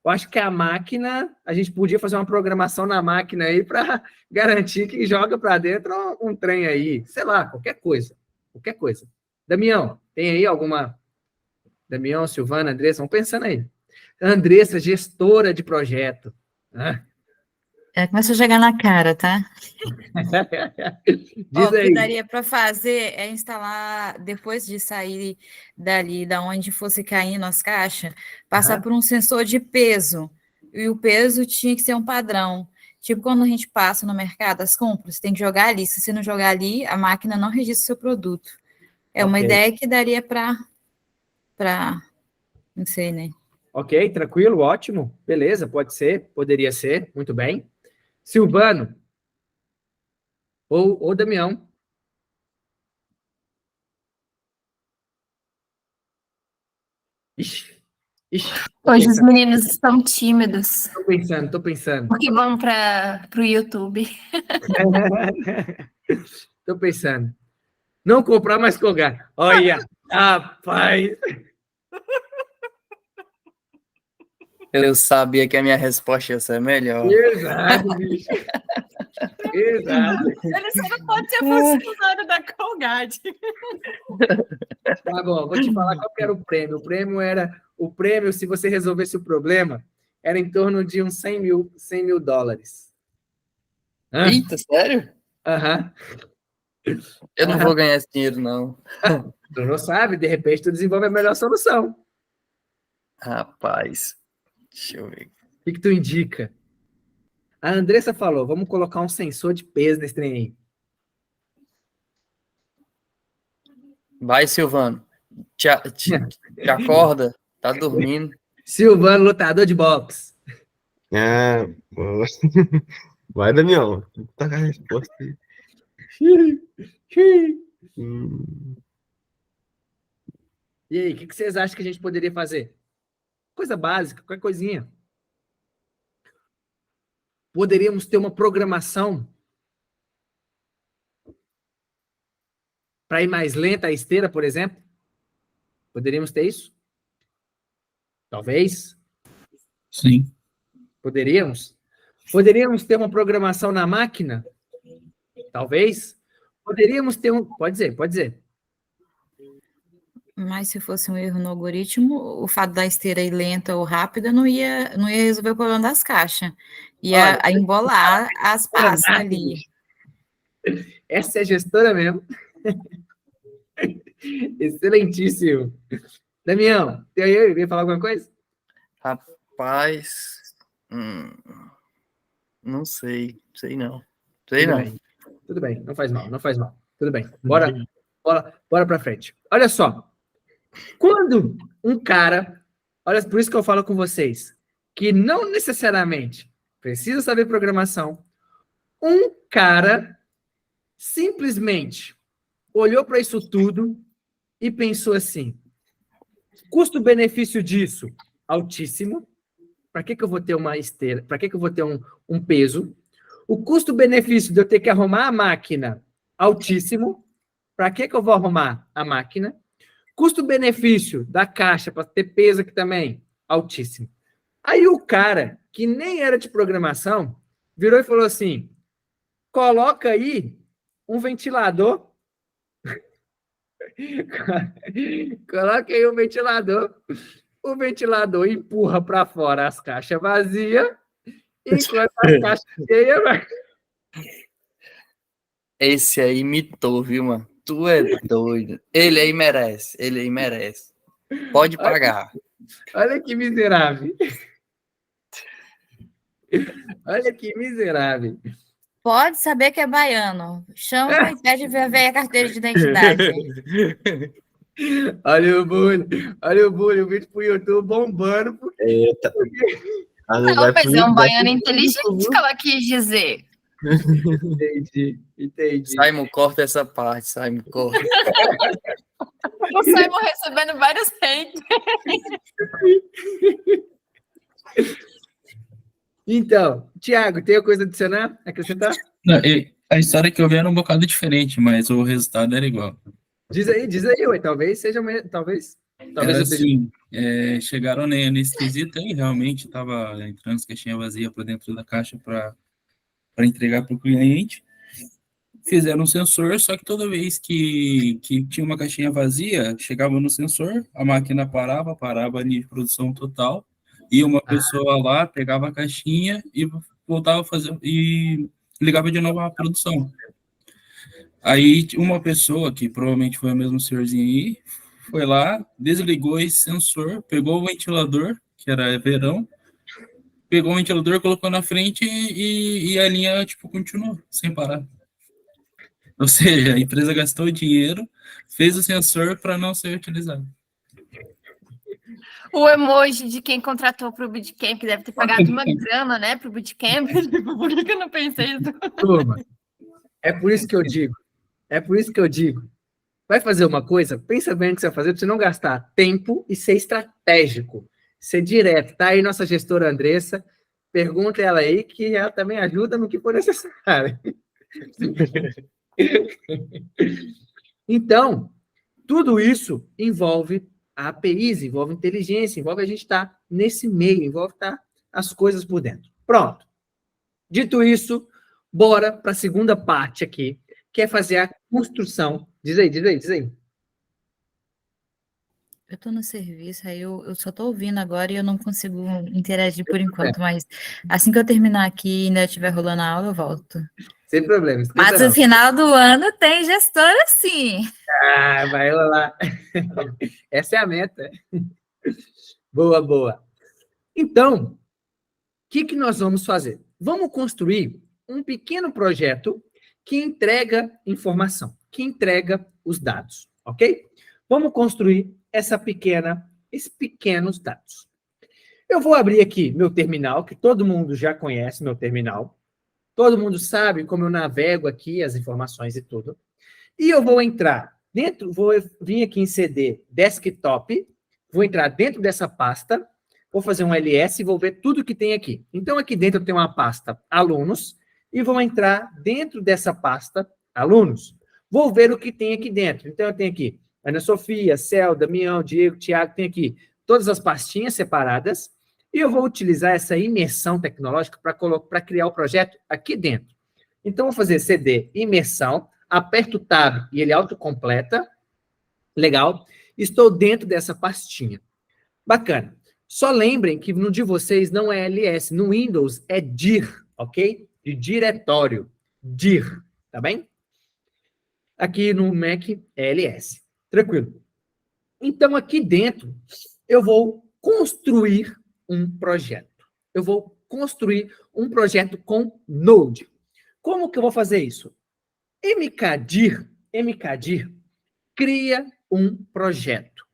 eu acho que a gente podia fazer uma programação na máquina aí para garantir que joga para dentro um trem aí, sei lá, qualquer coisa. Damião, tem aí alguma? Damião, Silvana, Andressa, vão pensando aí. Andressa, gestora de projeto. Começa a jogar na cara, tá? Diz O que aí. daria para fazer é instalar, depois de sair dali, da onde fosse caindo as caixas, passar por um sensor de peso. E o peso tinha que ser um padrão. Tipo, quando a gente passa no mercado, as compras, tem que jogar ali. Se você não jogar ali, a máquina não registra o seu produto. É uma ideia que daria para... Não sei, né? Ok, tranquilo, ótimo. Beleza, pode ser, poderia ser, muito bem. Silvano. Ou Damião. Ixi. Hoje os meninos estão tímidos. Tô pensando. Porque vão para o YouTube. Tô pensando. Não comprar mais Colgate. Olha, rapaz. Eu sabia que a minha resposta ia ser melhor. Exato, bicho. Exato. Ele só não pode ser funcionário da Colgate. Tá bom, vou te falar qual que era o prêmio. O prêmio, se você resolvesse o problema, era em torno de uns 100 mil dólares. Eita, sério? Aham. Eu não vou ganhar esse dinheiro, não. Tu não sabe, de repente tu desenvolve a melhor solução. Rapaz, deixa eu ver. O que tu indica? A Andressa falou, vamos colocar um sensor de peso nesse trem aí. Vai, Silvano. Te acorda? Tá dormindo? Silvano, lutador de boxe. Vai, Damião. Tá com a resposta aí. E aí, o que vocês acham que a gente poderia fazer? Coisa básica, qualquer coisinha. Poderíamos ter uma programação para ir mais lenta a esteira, por exemplo? Poderíamos ter isso? Talvez. Sim. Poderíamos? Poderíamos ter uma programação na máquina? Talvez. Poderíamos ter um... Pode dizer. Mas se fosse um erro no algoritmo, o fato da esteira ir lenta ou rápida não ia resolver o problema das caixas. Ia embolar as pastas ali. Essa é a gestora mesmo. Excelentíssimo. Damião, ia falar alguma coisa? Rapaz, não sei não. Sei Tudo não. bem. Tudo bem, não faz mal, não faz mal. Tudo bem. Bora para frente. Olha só. Quando um cara, olha, por isso que eu falo com vocês, que não necessariamente precisa saber programação, um cara simplesmente olhou para isso tudo e pensou assim: custo-benefício disso altíssimo. Para que eu vou ter uma esteira? Para que eu vou ter um peso? O custo-benefício de eu ter que arrumar a máquina altíssimo. Para que eu vou arrumar a máquina? Custo-benefício da caixa para ter peso aqui também altíssimo. Aí o cara, que nem era de programação, virou e falou assim: coloca aí um ventilador. Coloca aí um ventilador. O ventilador empurra para fora as caixas vazias, enquanto as caixas cheias vai. Esse aí mitou, viu, mano? Tu é doido. Ele aí merece. Ele aí merece. Pode pagar. Olha que miserável. Olha que miserável. Pode saber que é baiano. Chama e pede ver a carteira de identidade. Olha o bullying, o vídeo pro YouTube bombando. Eita. Não, mas é um baiano inteligente que ela quis dizer. Entendi. Simon, corta essa parte, Simon, corta. O Simon recebendo vários hate. Então, Thiago, tem alguma coisa a adicionar? Acrescentar? Não, a história que eu vi era um bocado diferente, mas o resultado era igual. Diz aí, ué. Talvez seja. Talvez Era eu esteja. assim, chegaram nesse quesito aí, realmente estava entrando as caixinhas vazias para dentro da caixa para entregar para o cliente. Fizeram um sensor, só que toda vez que tinha uma caixinha vazia, chegava no sensor, a máquina parava a nível de produção total, e uma pessoa lá pegava a caixinha e voltava a fazer, e ligava de novo a produção. Aí uma pessoa, que provavelmente foi o mesmo senhorzinho aí, foi lá, desligou esse sensor, pegou o ventilador, que era verão, pegou o ventilador, colocou na frente e a linha, tipo, continuou, sem parar. Ou seja, a empresa gastou dinheiro, fez o sensor para não ser utilizado. O emoji de quem contratou para o Bootcamp, que deve ter pagado uma grana, né, para o Bootcamp. Por que eu não pensei isso? Turma, é por isso que eu digo. Vai fazer uma coisa, pensa bem o que você vai fazer, para você não gastar tempo e ser estratégico. Ser direto. Tá aí nossa gestora Andressa. Pergunta ela aí, que ela também ajuda no que for necessário. Então, tudo isso envolve APIs, envolve inteligência, envolve a gente estar nesse meio, envolve estar as coisas por dentro. Pronto. Dito isso, bora para a segunda parte aqui, que é fazer a construção. Diz aí. Eu estou no serviço, aí eu só estou ouvindo agora e eu não consigo interagir por enquanto, mas assim que eu terminar aqui e ainda estiver rolando a aula, eu volto. Sem problema. Mas no final do ano tem gestora, sim. Ah, vai rolar. Essa é a meta. Boa. Então, o que nós vamos fazer? Vamos construir um pequeno projeto que entrega informação, que entrega os dados, ok? Vamos construir esses pequenos dados. Eu vou abrir aqui meu terminal, que todo mundo já conhece meu terminal. Todo mundo sabe como eu navego aqui as informações e tudo. E eu vou entrar dentro, vou vir aqui em CD Desktop, vou entrar dentro dessa pasta, vou fazer um ls e vou ver tudo que tem aqui. Então, aqui dentro eu tenho uma pasta alunos e vou entrar dentro dessa pasta alunos. Vou ver o que tem aqui dentro. Então, eu tenho aqui Ana Sofia, Cel, Damião, Diego, Tiago, tem aqui todas as pastinhas separadas e eu vou utilizar essa imersão tecnológica para criar o projeto aqui dentro. Então, vou fazer CD imersão, aperto o Tab e ele autocompleta. Legal. Estou dentro dessa pastinha. Bacana. Só lembrem que no de vocês não é ls, no Windows é dir, ok? De diretório. Dir, tá bem? Aqui no Mac é ls. Tranquilo. Então, aqui dentro, eu vou construir um projeto. Eu vou construir um projeto com Node. Como que eu vou fazer isso? MKDIR cria um projeto.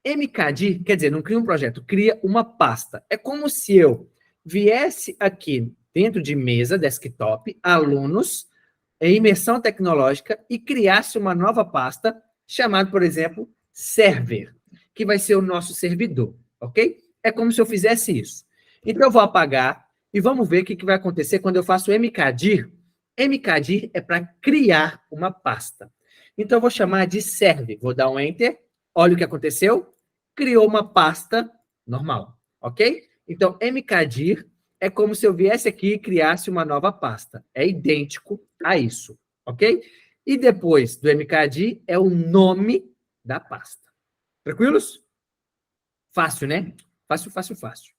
MKDIR, quer dizer, não cria um projeto, cria uma pasta. É como se eu viesse aqui dentro de mesa, desktop, alunos, em imersão tecnológica, e criasse uma nova pasta chamada, por exemplo, server, que vai ser o nosso servidor, ok? É como se eu fizesse isso. Então, eu vou apagar e vamos ver o que vai acontecer quando eu faço MKDIR. MKDIR é para criar uma pasta. Então, eu vou chamar de server. Vou dar um Enter. Olha o que aconteceu. Criou uma pasta normal, ok? Então, MKDIR é como se eu viesse aqui e criasse uma nova pasta. É idêntico a isso, ok? E depois do MKDIR é o nome da pasta. Tranquilos? Fácil, né? Fácil, fácil, fácil.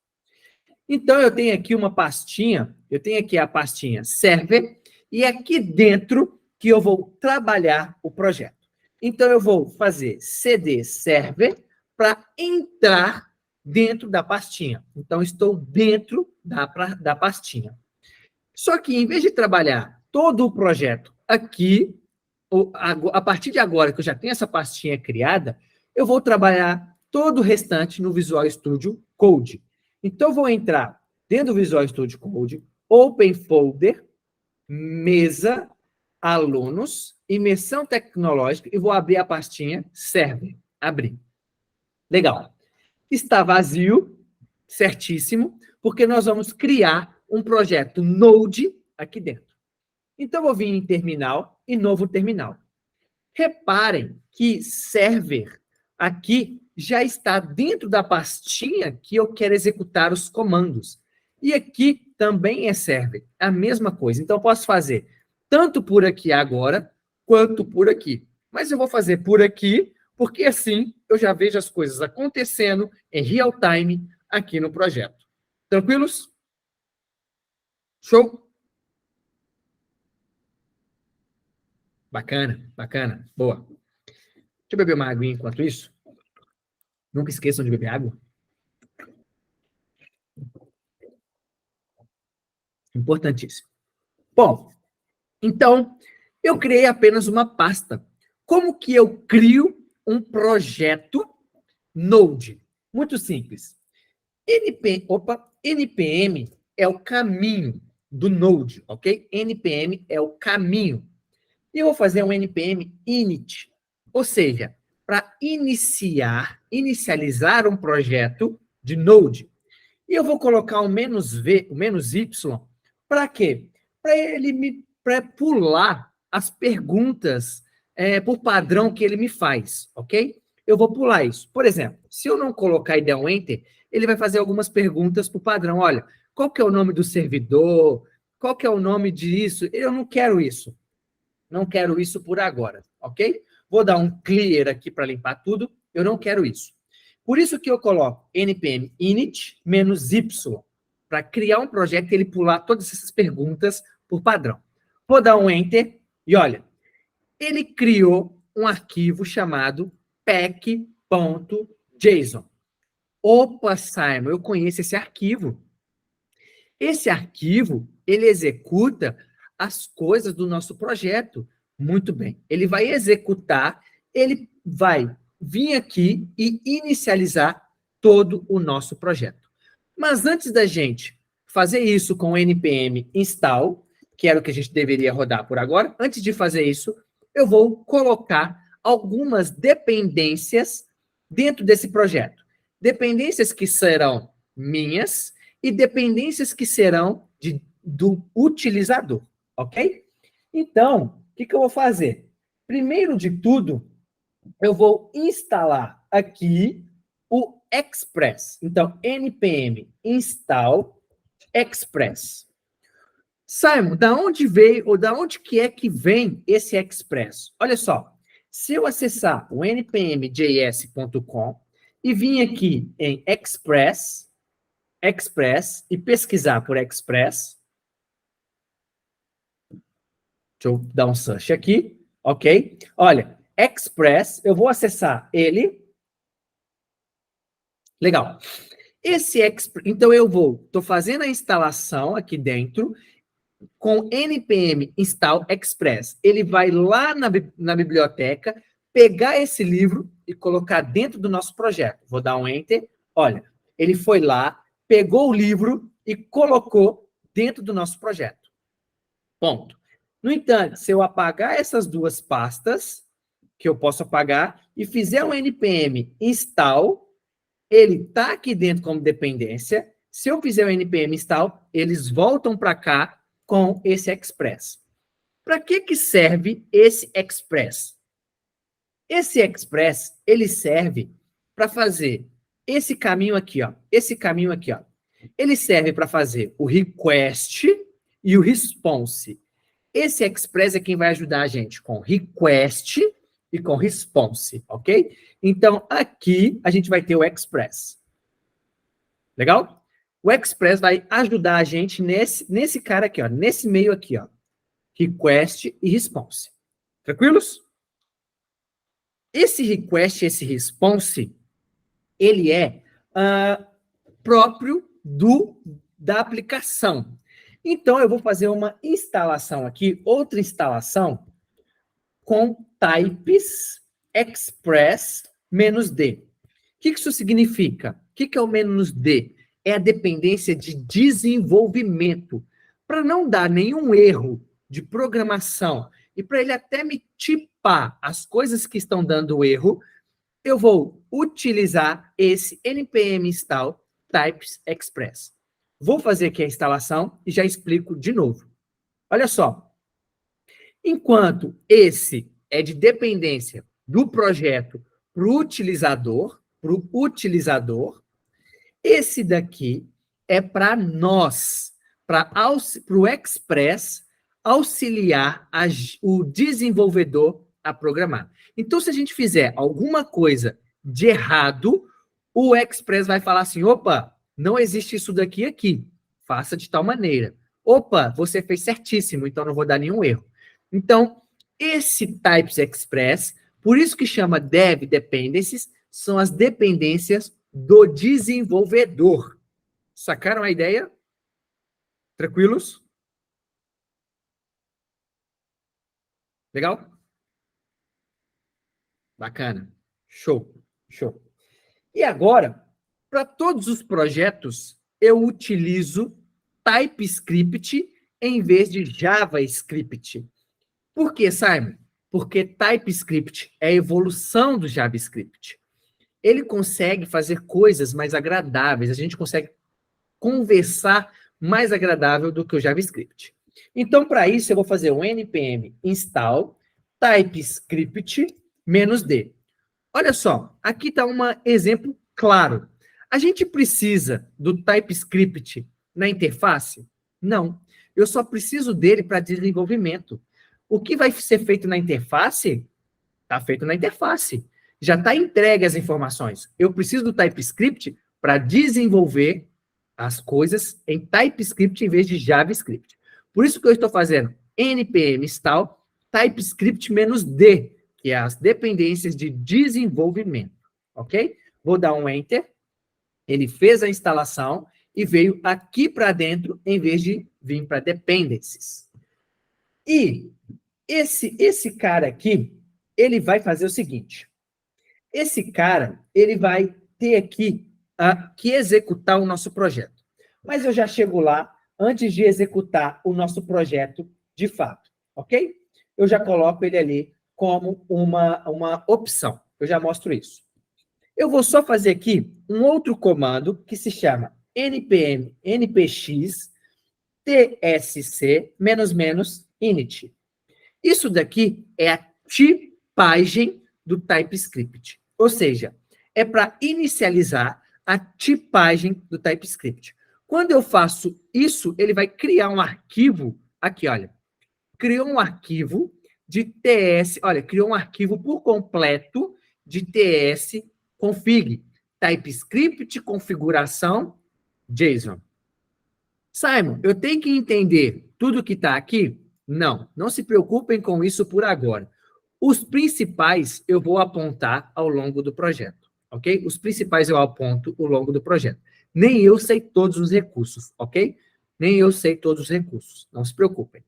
Então, eu tenho aqui uma pastinha, eu tenho aqui a pastinha server, e aqui dentro que eu vou trabalhar o projeto. Então, eu vou fazer cd server para entrar dentro da pastinha. Então, estou dentro da pastinha. Só que, em vez de trabalhar todo o projeto aqui, a partir de agora que eu já tenho essa pastinha criada, eu vou trabalhar todo o restante no Visual Studio Code. Então, eu vou entrar dentro do Visual Studio Code, Open Folder, Mesa, Alunos, Imersão Tecnológica, e vou abrir a pastinha Server. Abrir. Legal. Está vazio, certíssimo, porque nós vamos criar um projeto Node aqui dentro. Então, eu vou vir em Terminal e Novo Terminal. Reparem que Server aqui já está dentro da pastinha que eu quero executar os comandos. E aqui também é server, a mesma coisa. Então, eu posso fazer tanto por aqui agora, quanto por aqui. Mas eu vou fazer por aqui, porque assim eu já vejo as coisas acontecendo em real time aqui no projeto. Tranquilos? Show? Bacana, bacana. Boa. Deixa eu beber uma aguinha enquanto isso. Nunca esqueçam de beber água. Importantíssimo. Bom, então, eu criei apenas uma pasta. Como que eu crio um projeto Node? Muito simples. NPM é o caminho do Node, ok? NPM é o caminho. E eu vou fazer um NPM init, ou seja, para inicializar um projeto de Node. E eu vou colocar o "-v", o "-y", para quê? Para ele pular as perguntas por padrão que ele me faz, ok? Eu vou pular isso. Por exemplo, se eu não colocar e der um Enter, ele vai fazer algumas perguntas por padrão. Olha, qual que é o nome do servidor? Qual que é o nome disso? Eu não quero isso. Não quero isso por agora, ok? Vou dar um clear aqui para limpar tudo. Eu não quero isso. Por isso que eu coloco npm init -y, para criar um projeto e ele pular todas essas perguntas por padrão. Vou dar um Enter e olha, ele criou um arquivo chamado pack.json. Opa, Simon, eu conheço esse arquivo. Esse arquivo, ele executa as coisas do nosso projeto. Muito bem. Ele vai executar, ele vai vir aqui e inicializar todo o nosso projeto. Mas antes da gente fazer isso com o npm install, que era o que a gente deveria rodar por agora, antes de fazer isso, eu vou colocar algumas dependências dentro desse projeto. Dependências que serão minhas e dependências que serão do utilizador, ok? Então, o que eu vou fazer? Primeiro de tudo, eu vou instalar aqui o Express. Então, npm install Express. Simon, da onde veio, ou da onde que é que vem esse Express? Olha só, se eu acessar o npmjs.com e vir aqui em Express, e pesquisar por Express, deixa eu dar um search aqui, ok? Olha, Express, eu vou acessar ele. Legal. Então eu estou fazendo a instalação aqui dentro, com npm install express. Ele vai lá na biblioteca, pegar esse livro e colocar dentro do nosso projeto. Vou dar um enter. Olha, ele foi lá, pegou o livro e colocou dentro do nosso projeto. Ponto. No entanto, se eu apagar essas duas pastas, que eu posso apagar, e fizer um npm install, ele está aqui dentro como dependência. Se eu fizer o npm install, eles voltam para cá com esse express. Para que serve esse express? Esse express, ele serve para fazer esse caminho aqui, ó. Esse caminho aqui, ó. Ele serve para fazer o request e o response. Esse express é quem vai ajudar a gente com request e com response, ok? Então, aqui a gente vai ter o express. Legal? O express vai ajudar a gente nesse cara aqui, ó. Nesse meio aqui, ó. Request e response. Tranquilos? Esse request, esse response, ele é próprio da aplicação. Então, eu vou fazer uma instalação aqui, outra instalação, com types express -d. O que isso significa? O que é o -d? É a dependência de desenvolvimento. Para não dar nenhum erro de programação e para ele até me tipar as coisas que estão dando erro, eu vou utilizar esse npm install types express. Vou fazer aqui a instalação e já explico de novo. Olha só. Enquanto esse é de dependência do projeto para o utilizador, esse daqui é para nós, para o Express auxiliar o desenvolvedor a programar. Então, se a gente fizer alguma coisa de errado, o Express vai falar assim, opa, não existe isso daqui aqui, faça de tal maneira. Opa, você fez certíssimo, então não vou dar nenhum erro. Então, esse Types Express, por isso que chama Dev Dependencies, são as dependências do desenvolvedor. Sacaram a ideia? Tranquilos? Legal? Bacana. Show. Show. E agora, para todos os projetos, eu utilizo TypeScript em vez de JavaScript. Por quê, Simon? Porque TypeScript é a evolução do JavaScript. Ele consegue fazer coisas mais agradáveis, a gente consegue conversar mais agradável do que o JavaScript. Então, para isso, eu vou fazer um npm install TypeScript -d. Olha só, aqui está um exemplo claro. A gente precisa do TypeScript na interface? Não. Eu só preciso dele para desenvolvimento. O que vai ser feito na interface? Está feito na interface. Já está entregue as informações. Eu preciso do TypeScript para desenvolver as coisas em TypeScript em vez de JavaScript. Por isso que eu estou fazendo npm install TypeScript -d, que é as dependências de desenvolvimento, ok? Vou dar um Enter. Ele fez a instalação e veio aqui para dentro em vez de vir para Dependencies. E esse cara aqui, ele vai fazer o seguinte. Esse cara, ele vai ter aqui que executar o nosso projeto. Mas eu já chego lá antes de executar o nosso projeto de fato, ok? Eu já coloco ele ali como uma opção. Eu já mostro isso. Eu vou só fazer aqui um outro comando que se chama npx tsc --init. Isso daqui é a tipagem do TypeScript. Ou seja, é para inicializar a tipagem do TypeScript. Quando eu faço isso, ele vai criar um arquivo, aqui, olha, criou um arquivo de TS, olha, criou um arquivo por completo de TS config, TypeScript configuração JSON. Simon, eu tenho que entender tudo que está aqui? Não, não se preocupem com isso por agora. Os principais eu vou apontar ao longo do projeto, ok? Os principais eu aponto ao longo do projeto. Nem eu sei todos os recursos, ok? Nem eu sei todos os recursos, não se preocupem.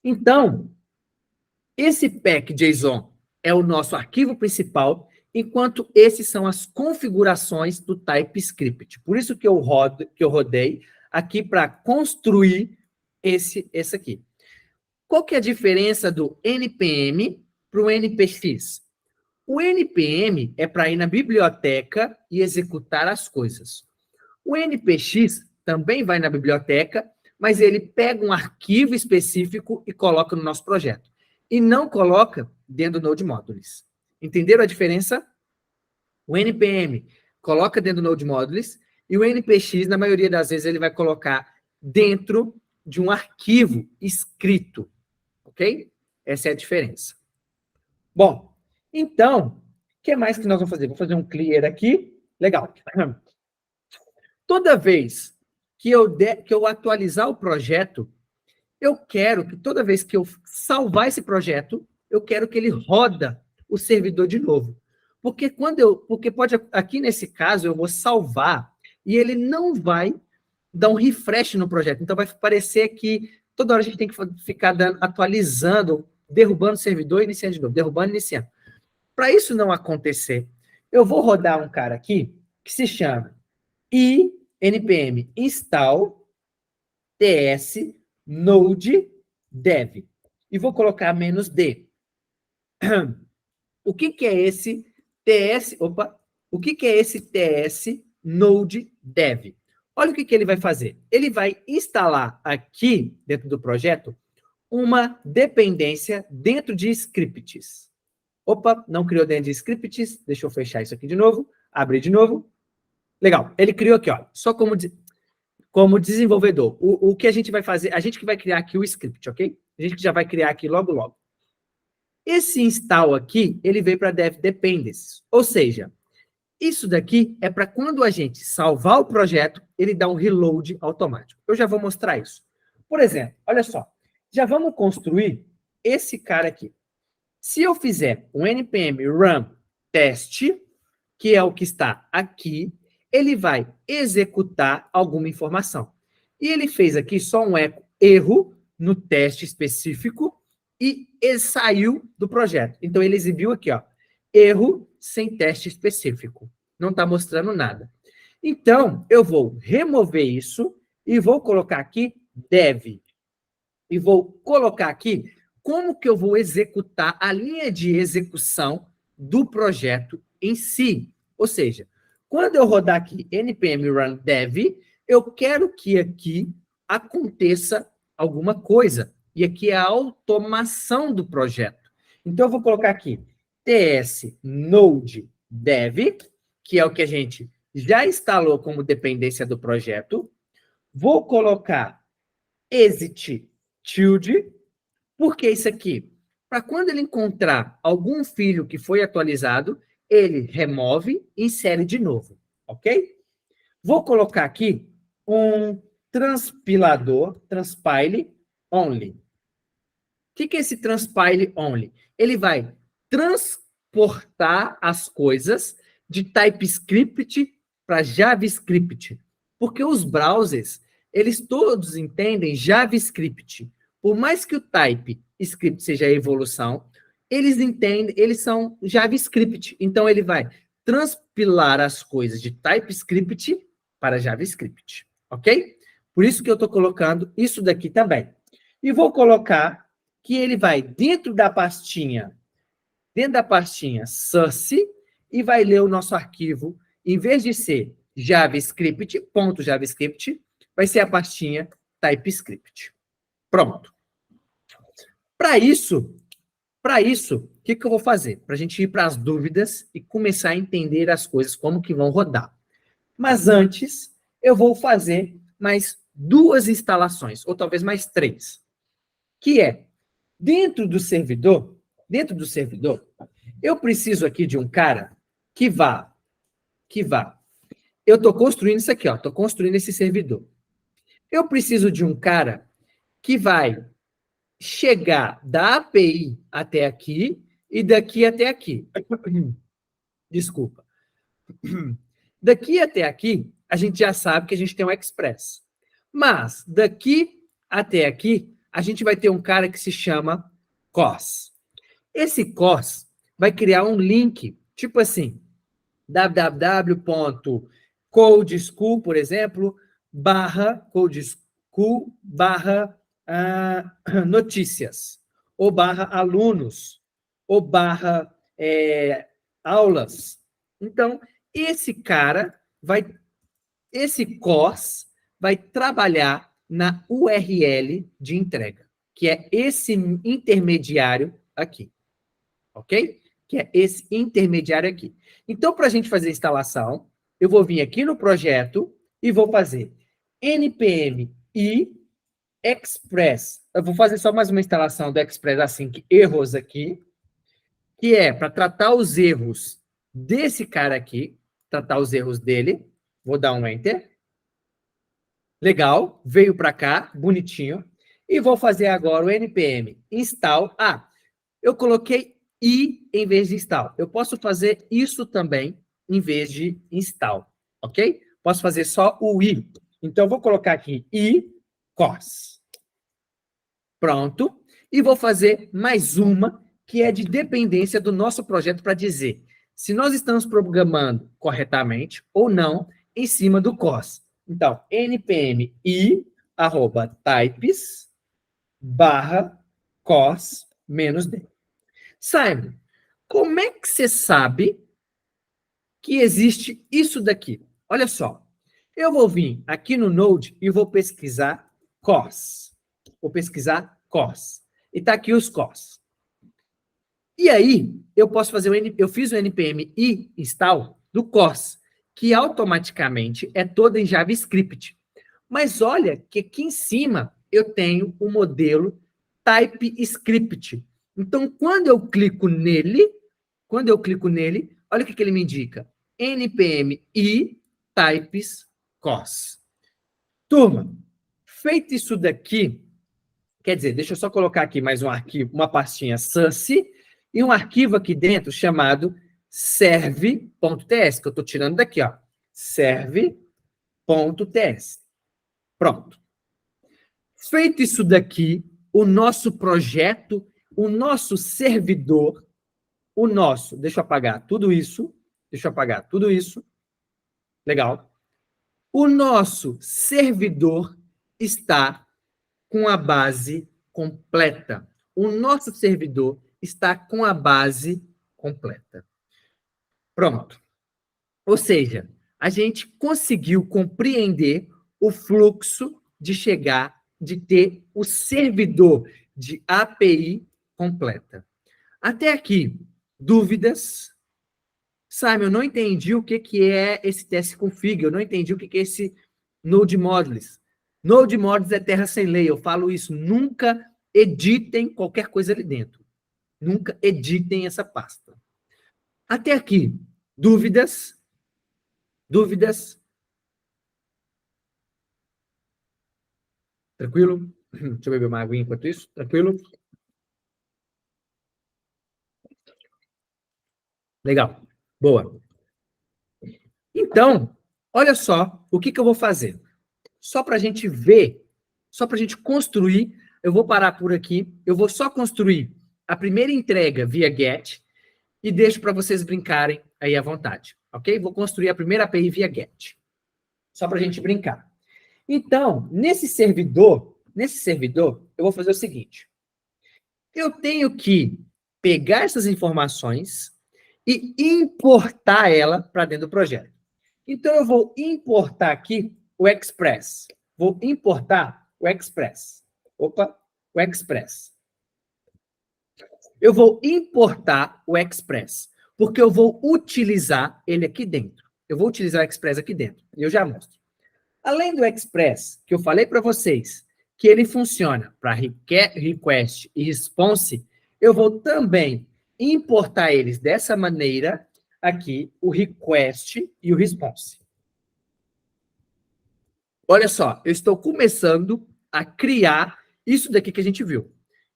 Então, esse pack.json é o nosso arquivo principal, enquanto esses são as configurações do TypeScript. Por isso que eu rodei aqui para construir esse aqui. Qual que é a diferença do NPM para o NPX? O NPM é para ir na biblioteca e executar as coisas. O NPX também vai na biblioteca, mas ele pega um arquivo específico e coloca no nosso projeto. E não coloca dentro do Node Modules. Entenderam a diferença? O NPM coloca dentro do Node Modules e o NPX, na maioria das vezes, ele vai colocar dentro de um arquivo escrito. Ok? Essa é a diferença. Bom, então, o que mais que nós vamos fazer? Vou fazer um clear aqui. Legal. Toda vez que eu atualizar o projeto, eu quero que toda vez que eu salvar esse projeto, eu quero que ele roda o servidor de novo. Porque pode, aqui nesse caso, eu vou salvar e ele não vai dar um refresh no projeto. Então, vai parecer que toda hora a gente tem que ficar atualizando, derrubando o servidor e iniciando de novo, derrubando e iniciando. Para isso não acontecer, eu vou rodar um cara aqui que se chama npm install ts node dev. E vou colocar -d. O que é esse ts? Opa! O que é esse ts node dev? Olha o que ele vai fazer. Ele vai instalar aqui, dentro do projeto, uma dependência dentro de scripts. Opa, não criou dentro de scripts. Deixa eu fechar isso aqui de novo. Abrir de novo. Legal. Ele criou aqui, ó. Só como desenvolvedor. O que a gente vai fazer? A gente que vai criar aqui o script, ok? A gente que já vai criar aqui logo, logo. Esse install aqui, ele veio para dev dependencies. Ou seja, isso daqui é para quando a gente salvar o projeto, ele dá um reload automático. Eu já vou mostrar isso. Por exemplo, olha só. Já vamos construir esse cara aqui. Se eu fizer um npm run test, que é o que está aqui, ele vai executar alguma informação. E ele fez aqui só um erro no teste específico e ele saiu do projeto. Então, ele exibiu aqui, ó, erro sem teste específico. Não está mostrando nada. Então, eu vou remover isso e vou colocar aqui dev. E vou colocar aqui como que eu vou executar a linha de execução do projeto em si. Ou seja, quando eu rodar aqui npm run dev, eu quero que aqui aconteça alguma coisa. E aqui é a automação do projeto. Então, eu vou colocar aqui ts node dev, que é o que a gente já instalou como dependência do projeto. Vou colocar exit tilde. Por que isso aqui? Para quando ele encontrar algum filho que foi atualizado, ele remove e insere de novo, ok? Vou colocar aqui um transpilador, transpile only. O que é esse transpile only? Ele vai transportar as coisas de TypeScript para JavaScript, porque os browsers, eles todos entendem JavaScript. Por mais que o TypeScript seja a evolução, eles entendem, eles são JavaScript. Então, ele vai transpilar as coisas de TypeScript para JavaScript, ok? Por isso que eu estou colocando isso daqui também. E vou colocar que ele vai dentro da pastinha source, e vai ler o nosso arquivo, em vez de ser javascript.javascript, vai ser a pastinha TypeScript. Pronto. Para isso, o que eu vou fazer? Para a gente ir para as dúvidas e começar a entender as coisas, como que vão rodar. Mas antes, eu vou fazer mais 2 instalações, ou talvez mais 3. Que é, dentro do servidor, eu preciso aqui de um cara que vá. Eu estou construindo isso aqui, ó. Estou construindo esse servidor. Eu preciso de um cara que vai chegar da API até aqui e daqui até aqui. Desculpa. Daqui até aqui, a gente já sabe que a gente tem um Express. Mas, daqui até aqui, a gente vai ter um cara que se chama COS. Esse COS vai criar um link, tipo assim, www.codeschool, por exemplo, /codeschool, notícias, ou /alunos, ou aulas. Então, esse COS vai trabalhar na URL de entrega, que é esse intermediário aqui, ok? Que é esse intermediário aqui. Então, para a gente fazer a instalação, eu vou vir aqui no projeto e vou fazer npm i express. Eu vou fazer só mais uma instalação do express async erros aqui, que é para tratar os erros desse cara aqui, tratar os erros dele. Vou dar um enter. Legal, veio para cá, bonitinho. E vou fazer agora o npm install. Eu coloquei i em vez de install. Eu posso fazer isso também em vez de install, ok? Posso fazer só o i. Então, eu vou colocar aqui i cos. Pronto. E vou fazer mais uma, que é de dependência do nosso projeto para dizer se nós estamos programando corretamente ou não em cima do cos. Então, npm i @types /cos -d. Simon, como é que você sabe que existe isso daqui? Olha só, eu vou vir aqui no Node e vou pesquisar cos. Vou pesquisar cos. E está aqui os cos. E aí, eu posso fazer eu fiz o npm i install do cos, que automaticamente é todo em JavaScript. Mas olha que aqui em cima eu tenho o modelo TypeScript. Então, quando eu clico nele, olha o que ele me indica. npm i types cos. Turma, feito isso daqui, quer dizer, deixa eu só colocar aqui mais um arquivo, uma pastinha sussy, e um arquivo aqui dentro chamado serve.ts, que eu estou tirando daqui, ó. Serve.ts. Pronto. Feito isso daqui, o nosso projeto, o nosso servidor, deixa eu apagar tudo isso, legal. O nosso servidor está com a base completa. O nosso servidor está com a base completa. Pronto. Ou seja, a gente conseguiu compreender o fluxo de ter o servidor de API completa. Até aqui, dúvidas? Simon, eu não entendi o que é esse test config, eu não entendi o que é esse Node Modules. Node Modules é terra sem lei, eu falo isso, nunca editem qualquer coisa ali dentro. Nunca editem essa pasta. Até aqui, dúvidas? Tranquilo? Deixa eu beber uma aguinha enquanto isso. Tranquilo? Legal. Boa. Então, olha só o que eu vou fazer. Só para a gente ver, só para a gente construir, eu vou parar por aqui, eu vou só construir a primeira entrega via GET e deixo para vocês brincarem aí à vontade, ok? Vou construir a primeira API via GET, só para a gente brincar. Então, nesse servidor, eu vou fazer o seguinte. Eu tenho que pegar essas informações e importar ela para dentro do projeto. Então, eu vou importar aqui o Express. Vou importar o Express. O Express. Eu vou importar o Express, porque eu vou utilizar ele aqui dentro. Eu vou utilizar o Express aqui dentro. E eu já mostro. Além do Express, que eu falei para vocês, que ele funciona para request e response, eu vou também importar eles dessa maneira aqui, o request e o response. Olha só, eu estou começando a criar isso daqui que a gente viu.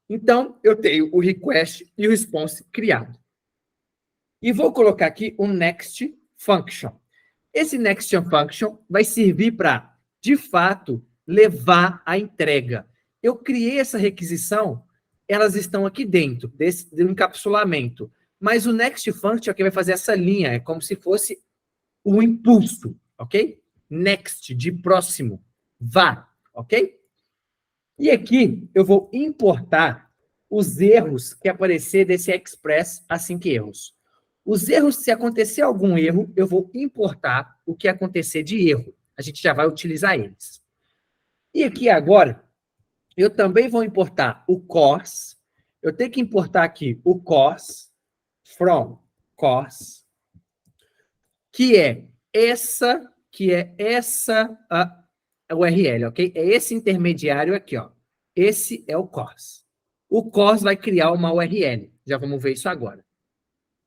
Então, eu tenho o request e o response criado. E vou colocar aqui um next function. Esse next function vai servir para, de fato, levar a entrega. Eu criei essa requisição, elas estão aqui dentro do encapsulamento, mas o next function aqui vai fazer essa linha, é como se fosse o impulso, ok? Next, de próximo, vá, ok? E aqui eu vou importar os erros que aparecer desse express assim que erros. Os erros, se acontecer algum erro, eu vou importar o que acontecer de erro. A gente já vai utilizar eles. E aqui agora, eu também vou importar o cos. Eu tenho que importar aqui o cos, from cos, que é essa URL, ok? É esse intermediário aqui, ó. Esse é o cos. O cos vai criar uma URL. Já vamos ver isso agora.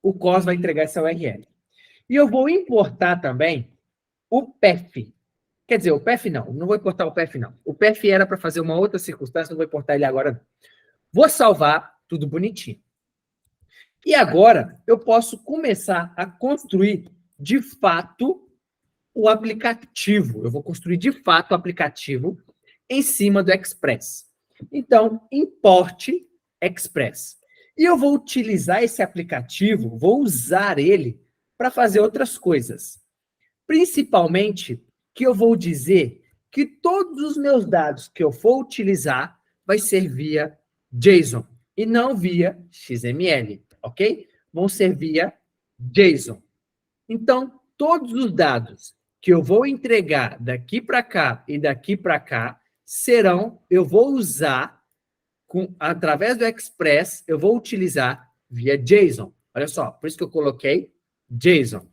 O cos vai entregar essa URL. E eu vou importar também o path. Quer dizer, o path não vou importar o path não. O path era para fazer uma outra circunstância, não vou importar ele agora não. Vou salvar tudo bonitinho. E agora eu posso começar a construir de fato o aplicativo. Eu vou construir de fato o aplicativo em cima do Express. Então, importe Express. E eu vou utilizar esse aplicativo, vou usar ele para fazer outras coisas. Principalmente que eu vou dizer que todos os meus dados que eu for utilizar vai ser via JSON e não via XML, ok? Vão ser via JSON. Então, todos os dados que eu vou entregar daqui para cá e daqui para cá eu vou usar através do Express, eu vou utilizar via JSON. Olha só, por isso que eu coloquei JSON.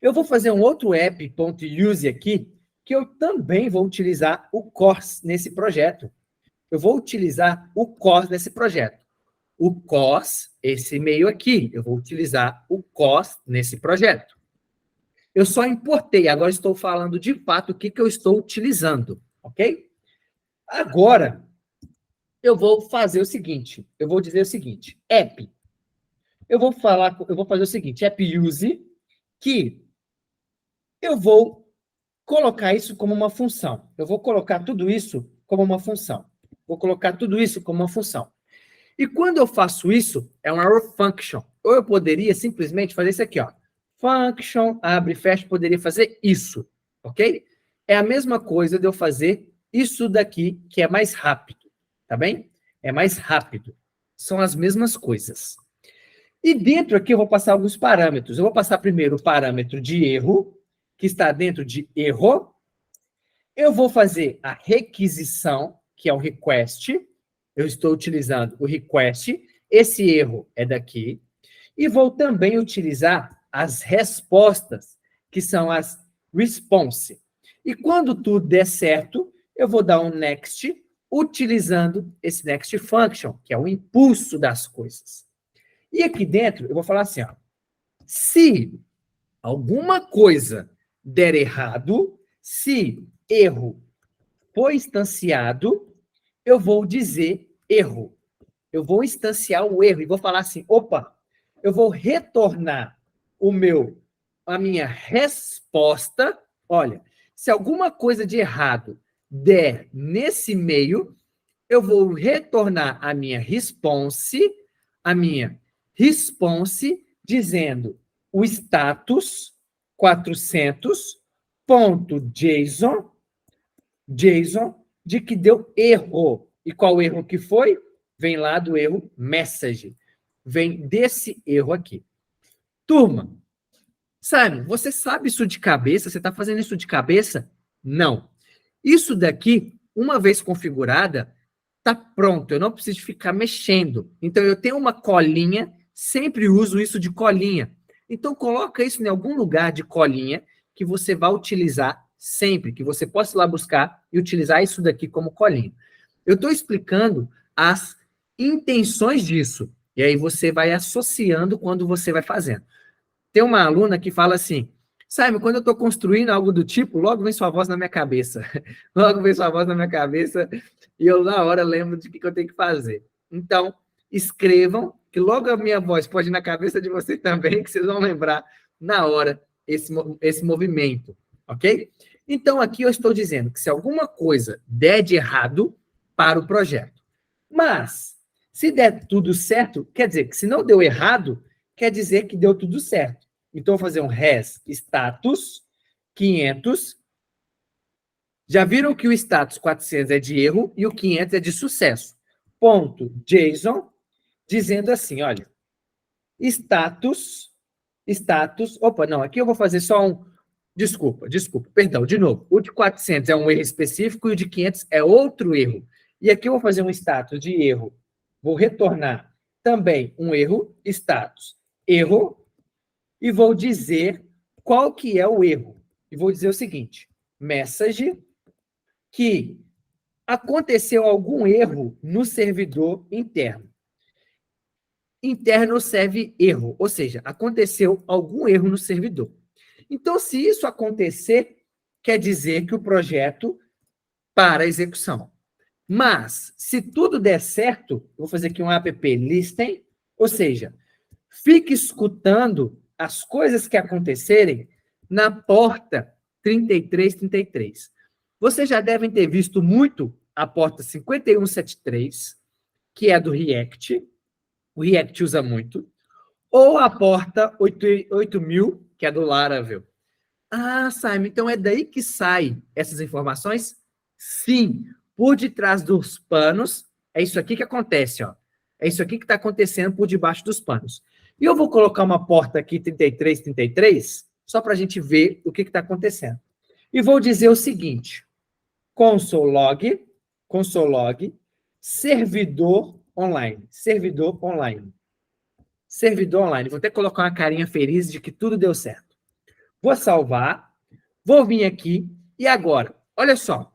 Eu vou fazer um outro app.use aqui, que eu também vou utilizar o COS nesse projeto. Eu vou utilizar o COS nesse projeto. O COS, esse e-mail aqui, eu vou utilizar o COS nesse projeto. Eu só importei, agora estou falando de fato o que eu estou utilizando, ok? Agora, eu vou fazer o seguinte, eu vou dizer o seguinte, app. Eu vou fazer o seguinte, app use, que eu vou colocar isso como uma função. Eu vou colocar tudo isso como uma função. Vou colocar tudo isso como uma função. E quando eu faço isso, é um arrow function. Ou eu poderia simplesmente fazer isso aqui, ó. Function, abre e fecha, poderia fazer isso, ok? É a mesma coisa de eu fazer isso daqui, que é mais rápido, tá bem? É mais rápido. São as mesmas coisas. E dentro aqui eu vou passar alguns parâmetros. Eu vou passar primeiro o parâmetro de erro, que está dentro de erro. Eu vou fazer a requisição, que é o request. Eu estou utilizando o request. Esse erro é daqui. E vou também utilizar as respostas, que são as response. E quando tudo der certo, eu vou dar um next, utilizando esse next function, que é o impulso das coisas. E aqui dentro, eu vou falar assim, ó, se alguma coisa der errado, se erro for instanciado, eu vou dizer erro. Eu vou instanciar o erro e vou falar assim, opa, eu vou retornar a minha resposta. Olha, se alguma coisa de errado der nesse meio, eu vou retornar a minha response dizendo o status 400.json de que deu erro. E qual erro que foi? Vem lá do erro message. Vem desse erro aqui. Turma, Simon, você sabe isso de cabeça? Você está fazendo isso de cabeça? Não. Isso daqui, uma vez configurada, está pronto. Eu não preciso ficar mexendo. Então, eu tenho uma colinha, sempre uso isso de colinha. Então, coloca isso em algum lugar de colinha que você vai utilizar sempre, que você possa ir lá buscar e utilizar isso daqui como colinha. Eu estou explicando as intenções disso. E aí você vai associando quando você vai fazendo. Tem uma aluna que fala assim, Simon, quando eu estou construindo algo do tipo, logo vem sua voz na minha cabeça. Logo vem sua voz na minha cabeça e eu, na hora, lembro de que eu tenho que fazer. Então, escrevam, que logo a minha voz pode ir na cabeça de vocês também, que vocês vão lembrar na hora esse movimento, ok? Então, aqui eu estou dizendo que se alguma coisa der de errado, para o projeto. Mas, se der tudo certo, quer dizer que se não deu errado, quer dizer que deu tudo certo. Então, eu vou fazer um res status 500. Já viram que o status 400 é de erro e o 500 é de sucesso. Ponto JSON, dizendo assim, olha, status, opa, não, aqui eu vou fazer só um, desculpa, perdão, de novo, o de 400 é um erro específico e o de 500 é outro erro. E aqui eu vou fazer um status de erro, vou retornar também um erro, status, erro, e vou dizer qual que é o erro. E vou dizer o seguinte, message, que aconteceu algum erro no servidor interno. Interno serve erro, ou seja, aconteceu algum erro no servidor. Então, se isso acontecer, quer dizer que o projeto para a execução. Mas, se tudo der certo, vou fazer aqui um app listen, ou seja, fique escutando as coisas que acontecerem na porta 3333. Vocês já devem ter visto muito a porta 5173, que é do React. O React usa muito. Ou a porta 8000, que é do Laravel. Ah, Simon, então é daí que saem essas informações? Sim, por detrás dos panos, é isso aqui que acontece, ó. É isso aqui que está acontecendo por debaixo dos panos. E eu vou colocar uma porta aqui, 3333, só para a gente ver o que está acontecendo. E vou dizer o seguinte, console log, servidor online. Vou até colocar uma carinha feliz de que tudo deu certo. Vou salvar, vou vir aqui, e agora, olha só.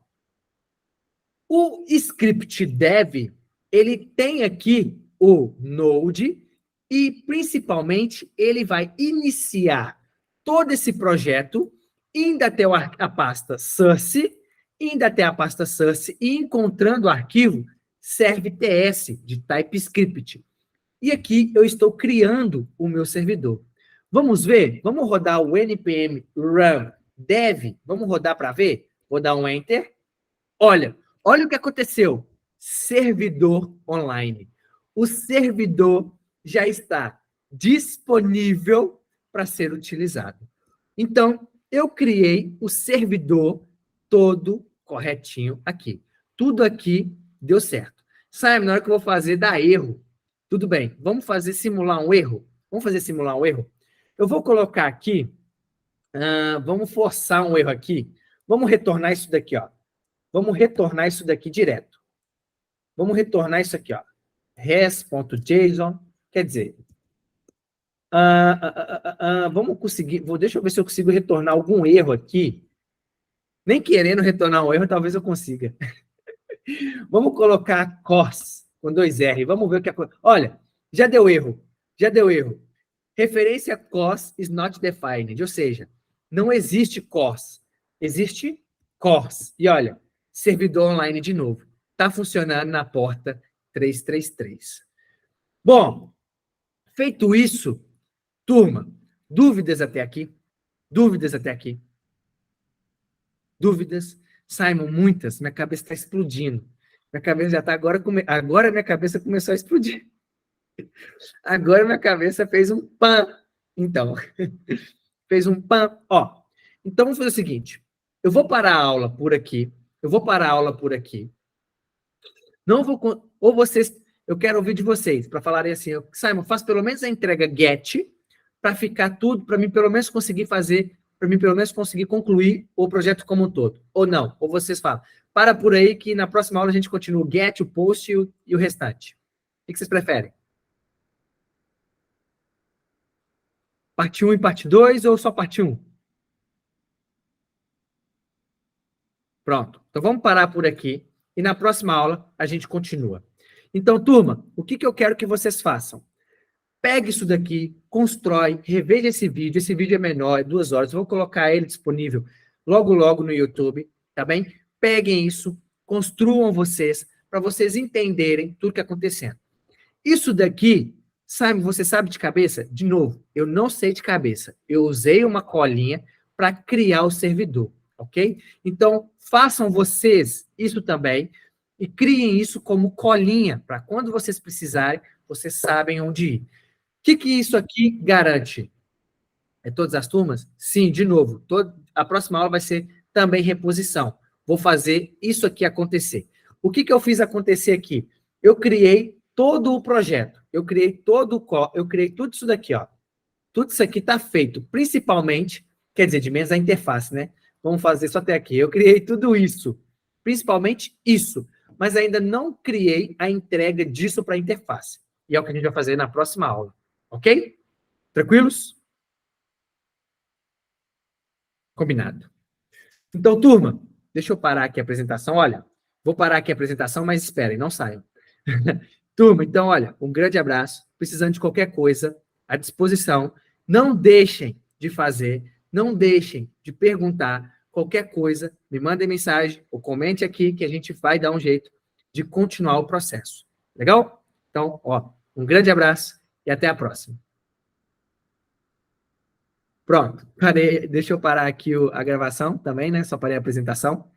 O script dev, ele tem aqui o Node e, principalmente, ele vai iniciar todo esse projeto, indo até a pasta source, e encontrando o arquivo serve.ts de TypeScript. E aqui eu estou criando o meu servidor. Vamos ver? Vamos rodar o npm run dev? Vamos rodar para ver? Vou dar um enter. Olha o que aconteceu. Servidor online. O servidor já está disponível para ser utilizado. Então, eu criei o servidor todo corretinho aqui. Tudo aqui deu certo. Simon, na hora que eu vou fazer, dá erro. Tudo bem, vamos simular um erro? Eu vou colocar aqui, vamos forçar um erro aqui. Vamos retornar isso daqui, ó. Vamos retornar isso daqui direto. Vamos retornar isso aqui, ó. res.json, quer dizer, vamos conseguir, deixa eu ver se eu consigo retornar algum erro aqui. Nem querendo retornar um erro, talvez eu consiga. Vamos colocar cos com 2R. Vamos ver o que acontece. Olha, já deu erro. Referência cos is not defined. Ou seja, não existe cos. Existe cos. E olha, servidor online de novo. Está funcionando na porta 333. Bom, feito isso, turma, dúvidas até aqui? Dúvidas? Simon, muitas. Minha cabeça está explodindo. Minha cabeça já está agora minha cabeça começou a explodir. Agora minha cabeça fez um pã. Então, fez um pã. Ó, então vamos fazer o seguinte. Eu vou parar a aula por aqui. Não vou... Ou vocês... Eu quero ouvir de vocês, para falarem assim, Simon, faz pelo menos a entrega get, para ficar tudo, para mim pelo menos conseguir concluir o projeto como um todo. Ou não, ou vocês falam. Para por aí que na próxima aula a gente continua o get, o post e o restante. O que vocês preferem? Parte 1 e parte 2 ou só parte 1? Pronto. Então vamos parar por aqui e na próxima aula a gente continua. Então, turma, o que eu quero que vocês façam? Pegue isso daqui, constrói, reveja esse vídeo. Esse vídeo é menor, é 2 horas. Eu vou colocar ele disponível logo no YouTube, tá bem? Peguem isso, construam vocês, para vocês entenderem tudo que está acontecendo. Isso daqui, Simon, você sabe de cabeça? De novo, eu não sei de cabeça. Eu usei uma colinha para criar o servidor, ok? Então, façam vocês isso também e criem isso como colinha, para quando vocês precisarem, vocês sabem onde ir. O que isso aqui garante? É todas as turmas? Sim, de novo, a próxima aula vai ser também reposição. Vou fazer isso aqui acontecer. O que eu fiz acontecer aqui? Eu criei todo o projeto, eu criei tudo isso daqui, ó. Tudo isso aqui está feito, principalmente, quer dizer, de menos a interface, né? Vamos fazer só até aqui. Eu criei tudo isso, principalmente isso, mas ainda não criei a entrega disso para a interface. E é o que a gente vai fazer na próxima aula, ok? Tranquilos? Combinado. Então, turma, deixa eu parar aqui a apresentação. Olha, vou parar aqui a apresentação, mas esperem, não saiam. Turma, então, olha, um grande abraço. Precisando de qualquer coisa, à disposição. Não deixem de fazer, não deixem de perguntar qualquer coisa. Me mandem mensagem ou comente aqui que a gente vai dar um jeito de continuar o processo. Legal? Então, ó, um grande abraço e até a próxima. Pronto, deixa eu parar aqui a gravação também, né? Só parei a apresentação.